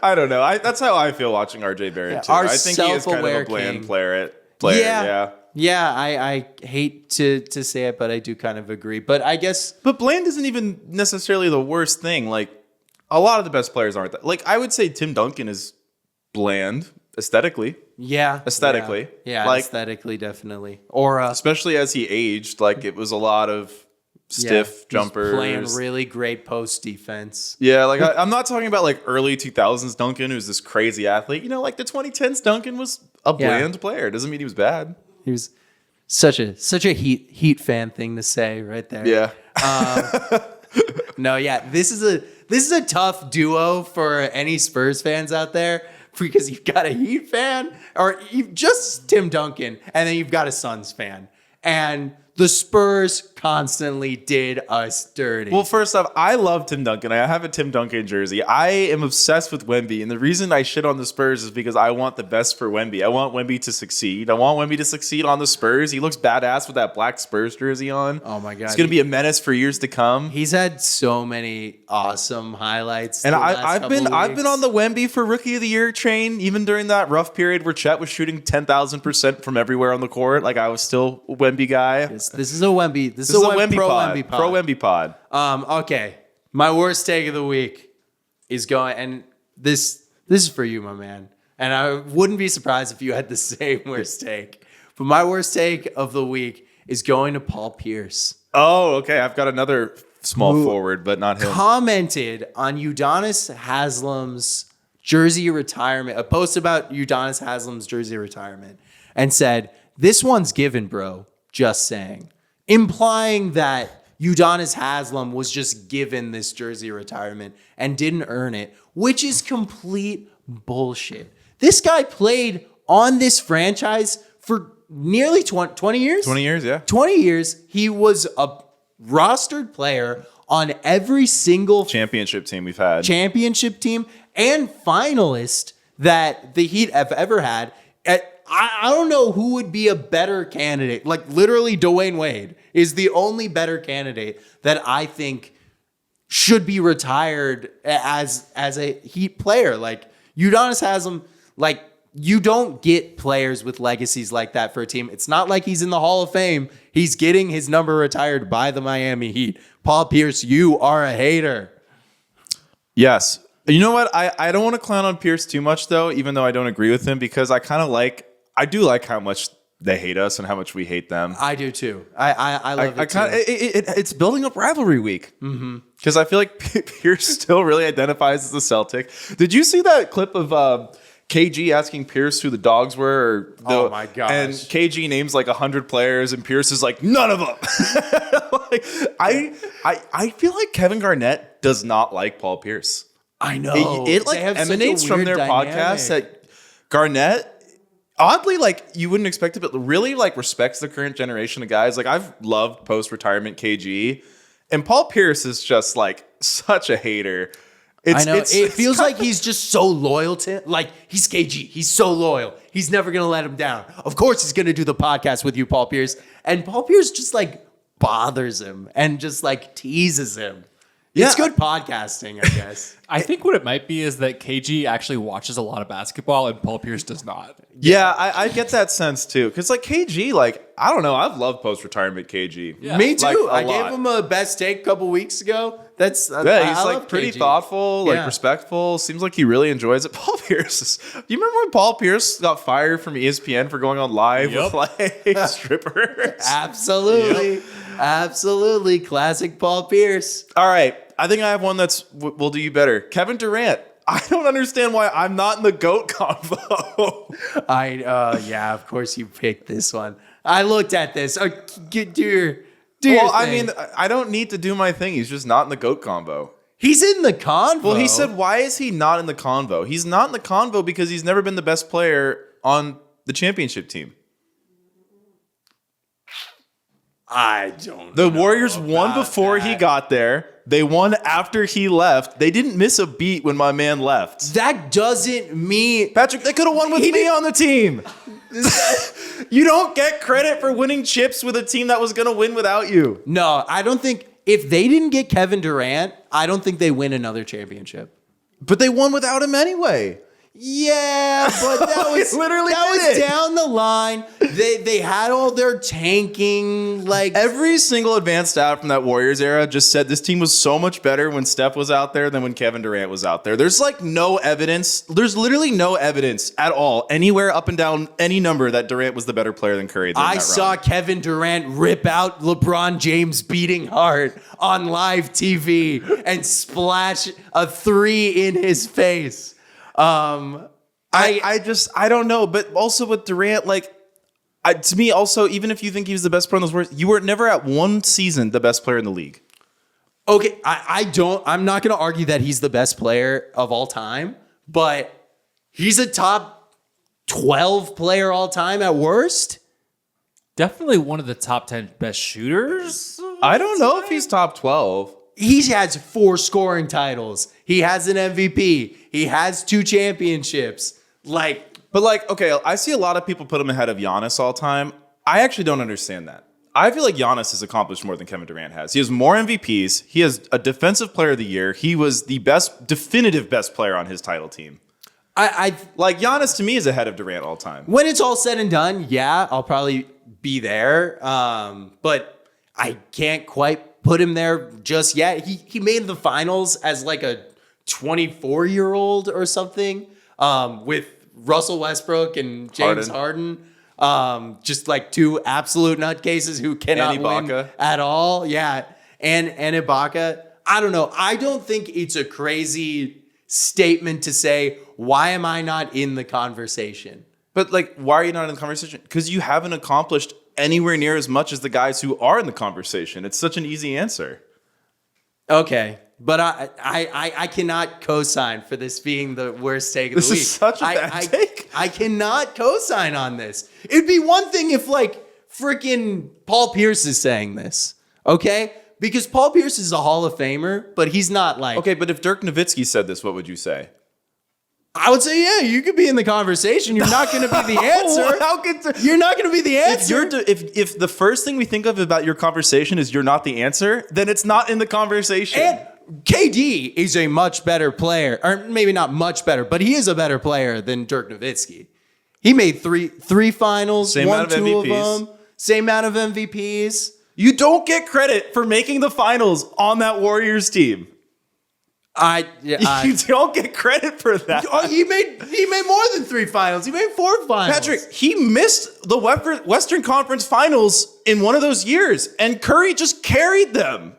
I don't know. That's how I feel watching RJ Barrett too. Our I think he is kind of a self-aware bland king. player. Yeah. Yeah, I hate to say it, but I do kind of agree. But I guess But bland isn't even necessarily the worst thing. Like, a lot of the best players aren't that. Like, I would say Tim Duncan is bland aesthetically. Aesthetically. Yeah, Like- aesthetically, definitely. Or Especially as he aged, like it was a lot of stiff jumpers. playing really great post defense. Yeah, like I'm not talking about like early 2000s Duncan, who's this crazy athlete. Like the 2010s Duncan was a bland player. Doesn't mean he was bad. He was such a Heat fan thing to say right there. Yeah. No, yeah, this is a tough duo for any Spurs fans out there because you've got a Heat fan or you've just Tim Duncan, and then you've got a Suns fan, and the Spurs constantly did us dirty. Well, first off, I love Tim Duncan. I have a Tim Duncan jersey. I am obsessed with Wemby, and the reason I shit on the Spurs is because I want the best for Wemby. I want Wemby to succeed. I want Wemby to succeed on the Spurs. He looks badass with that black Spurs jersey on. Oh my God. He's going to be a menace for years to come. He's had so many awesome highlights. And the last I've couple been weeks. on the Wemby for Rookie of the Year train, even during that rough period where Chet was shooting 10,000% from everywhere on the court. Like, I was still a Wemby guy. This is a Wemby. This is a Wemby pro pod. Wemby pod. Pro Wemby pod. Okay. My worst take of the week is going, and this is for you, my man. And I wouldn't be surprised if you had the same worst take. But my worst take of the week is going to Paul Pierce. Oh, okay. I've got another small forward, but not him. Commented on Udonis Haslam's jersey retirement, a post about Udonis Haslam's jersey retirement, and said, "This one's given, bro. Just saying." Implying that Udonis Haslem was just given this jersey retirement and didn't earn it, which is complete bullshit. This guy played on this franchise for nearly 20 years? 20 years, yeah. 20 years. He was a rostered player on every single Championship team we've had. championship team and finalist that the Heat have ever had. I don't know who would be a better candidate. Like literally Dwayne Wade is the only better candidate that I think should be retired as a Heat player. Like Udonis Haslem, like you don't get players with legacies like that for a team. It's not like he's in the Hall of Fame. He's getting his number retired by the Miami Heat. Paul Pierce, you are a hater. Yes. You know what? I don't want to clown on Pierce too much, though, even though I don't agree with him, because I do like how much they hate us and how much we hate them. I do too. I love it too. It's building up rivalry week. Because I feel like Pierce still really identifies as a Celtic. Did you see that clip of KG asking Pierce who the dogs were? Oh my gosh. And KG names like 100 players and Pierce is like, none of them. Like, I feel like Kevin Garnett does not like Paul Pierce. I know. It like emanates from their podcast that Garnett, oddly, like you wouldn't expect it, but really like respects the current generation of guys. Like I've loved post-retirement KG, and Paul Pierce is just like such a hater. I know. It feels like he's just so loyal to, like he's KG. He's so loyal. He's never going to let him down. Of course he's going to do the podcast with you, Paul Pierce. And Paul Pierce just like bothers him and just like teases him. It's good podcasting, I guess. I think what it might be is that KG actually watches a lot of basketball and Paul Pierce does not. Yeah, I get that sense too. Because like KG, like, I don't know, I've loved post-retirement KG. Yeah. Me too. Like, I gave him a best take a couple weeks ago. That's Yeah, he's like pretty KG. thoughtful, like Yeah. respectful. Seems like he really enjoys it. Paul Pierce do you remember when Paul Pierce got fired from ESPN for going on live with like strippers? Absolutely. Absolutely. Classic Paul Pierce. All right. I think I have one will do you better. Kevin Durant. I don't understand why I'm not in the GOAT convo. Yeah, of course you picked this one. I looked at this. Do your Well, I thing. mean, I don't need to do my thing. He's just not in the GOAT convo. He's in the convo. Well, he said, why is he not in the convo? He's not in the convo because he's never been the best player on the championship team. I don't The know Warriors won about before he that. got there. They won after he left. They didn't miss a beat when my man left. That doesn't mean Patrick, they could have won with me on the team. You don't get credit for winning chips with a team that was going to win without you. No, I don't think if they didn't get Kevin Durant, I don't think they win another championship. But they won without him anyway. Yeah, but that was literally that did was it. down the line. They had all their tanking like Every single advanced stat from that Warriors era just said this team was so much better when Steph was out there than when Kevin Durant was out there. There's like no evidence. There's literally no evidence at all anywhere up and down any number that Durant was the better player than Curry. I saw Kevin Durant rip out LeBron James' beating heart on live TV and splash a 3 in his face. I don't know, but also with Durant, like to me, also even if you think he was the best player in those Warriors, you were never at one season the best player in the league. Okay, I'm not going to argue that he's the best player of all time, but he's a top 12 player all time at worst. Definitely one of the top 10 best shooters. I don't know if he's top 12. He has 4 scoring titles. He has an MVP. He has 2 championships. But like, okay, I see a lot of people put him ahead of Giannis all time. I actually don't understand that. I feel like Giannis has accomplished more than Kevin Durant has. He has more MVPs. He has a defensive player of the year. He was the definitive best player on his title team. I Like Giannis to me is ahead of Durant all time. when it's all said and done, yeah, I'll probably be there. But I can't quite put him there just yet. He made the finals as like a 24-year-old or something with Russell Westbrook and James Harden. Just like 2 absolute nutcases who cannot And win Ibaka. at all. Yeah. And Ibaka. I don't know. I don't think it's a crazy statement to say, why am I not in the conversation? But like, why are you not in the conversation? Because you haven't accomplished anywhere near as much as the guys who are in the conversation. It's such an easy answer. Okay. But I cannot co-sign for this being the worst take of the week. This is such a bad take. I cannot co-sign on this. It'd be one thing if like freaking Paul Pierce is saying this, okay? Because Paul Pierce is a Hall of Famer, but he's not like... Okay, but if Dirk Nowitzki said this, what would you say? I would say, yeah, you could be in the conversation. You're not going to be the answer. How could You're not going to be the answer. if the first thing we think of about your conversation is you're not the answer, then it's not in the conversation. And KD is a much better player, or maybe not much better, but he is a better player than Dirk Nowitzki. He made three finals, Same won amount of 2 MVPs. of them, same amount of MVPs. You don't get credit for making the finals on that Warriors team. You don't get credit for that. He made more than 3 finals. He made 4 finals. Patrick, he missed the Western Conference Finals in one of those years, and Curry just carried them.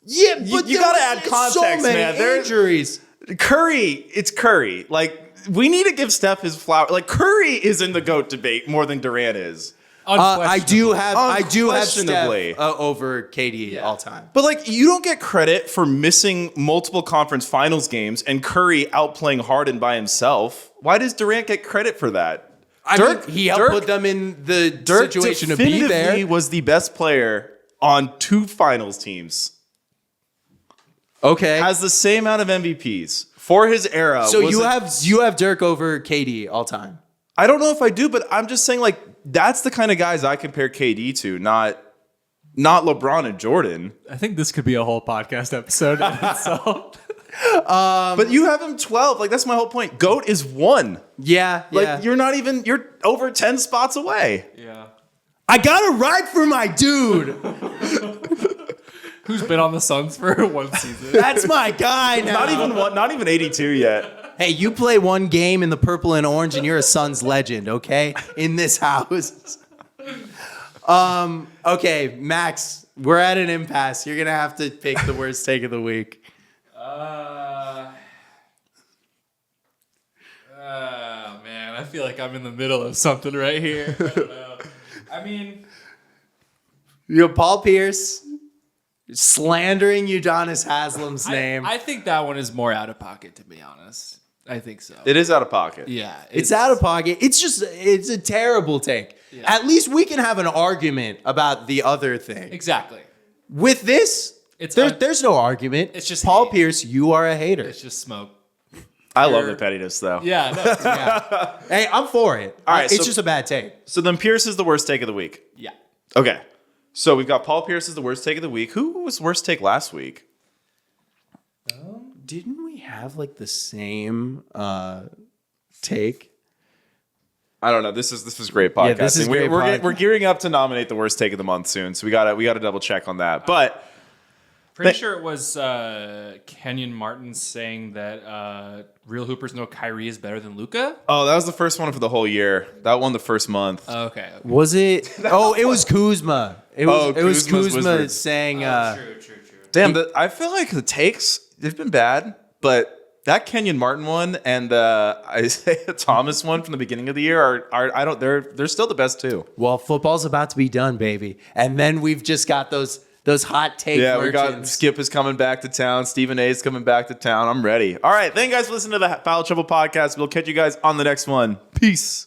Yeah, but you got to add context, so many man. There's injuries. Curry, it's Curry. Like, we need to give Steph his flower. Like, Curry is in the GOAT debate more than Durant is. I do have Unquestionably. Steph over KD all time. But like, you don't get credit for missing multiple conference finals games and Curry outplaying Harden by himself. Why does Durant get credit for that? He helped put them in the situation to be there. He was the best player on 2 finals teams. Okay, Has the same amount of MVPs for his era. so you have Dirk over KD all time. I don't know if I do, but I'm just saying, like, that's the kind of guys I compare KD to, not LeBron and Jordan. I think this could be a whole podcast episode in itself. But you have him 12. Like, that's my whole point. GOAT is 1. Yeah, Like, you're over 10 spots away. Yeah. I gotta ride for my dude. Who's been on the Suns for 1 season? That's my guy now. Not even 82 yet. Hey, you play 1 game in the purple and orange, and you're a Suns legend, okay? In this house. Okay, Max, we're at an impasse. You're gonna have to pick the worst take of the week. Man, I feel like I'm in the middle of something right here. I don't know. I mean, You have Paul Pierce slandering Udonis Haslam's name. I think that one is more out of pocket, to be honest. I think so. It is out of pocket. Yeah. It's out of pocket. It's a terrible take. Yeah. At least we can have an argument about the other thing. Exactly. With this, there's no argument. It's just Paul hate. Pierce, you are a hater. It's just smoke. I love the pettiness, though. Yeah. No, yeah. Hey, I'm for it. All right, it's so- just a bad take. So then Pierce is the worst take of the week. Yeah. Okay. So we've got Paul Pierce as the worst take of the week. Who was worst take last week? Didn't we have like the same take? I don't know. This is great podcasting. this is great We're gearing up to nominate the worst take of the month soon, so we gotta double check on that. But Pretty sure it was Kenyon Martin saying that real hoopers know Kyrie is better than Luka. oh, that was the first one for the whole year. That won the first month. Okay. Was it? Oh, it was Kuzma. It was Kuzma's Kuzma Wizards. saying. True. Damn, I feel like the takes they've been bad, but that Kenyon Martin one and the Isaiah Thomas one from the beginning of the year they're still the best too. Well, football's about to be done, baby, and then we've just got those hot take. Yeah, we got merchants. Skip is coming back to town. Stephen A is coming back to town. I'm ready. All right, thank you guys for listening to the Foul Trouble podcast. We'll catch you guys on the next one. Peace.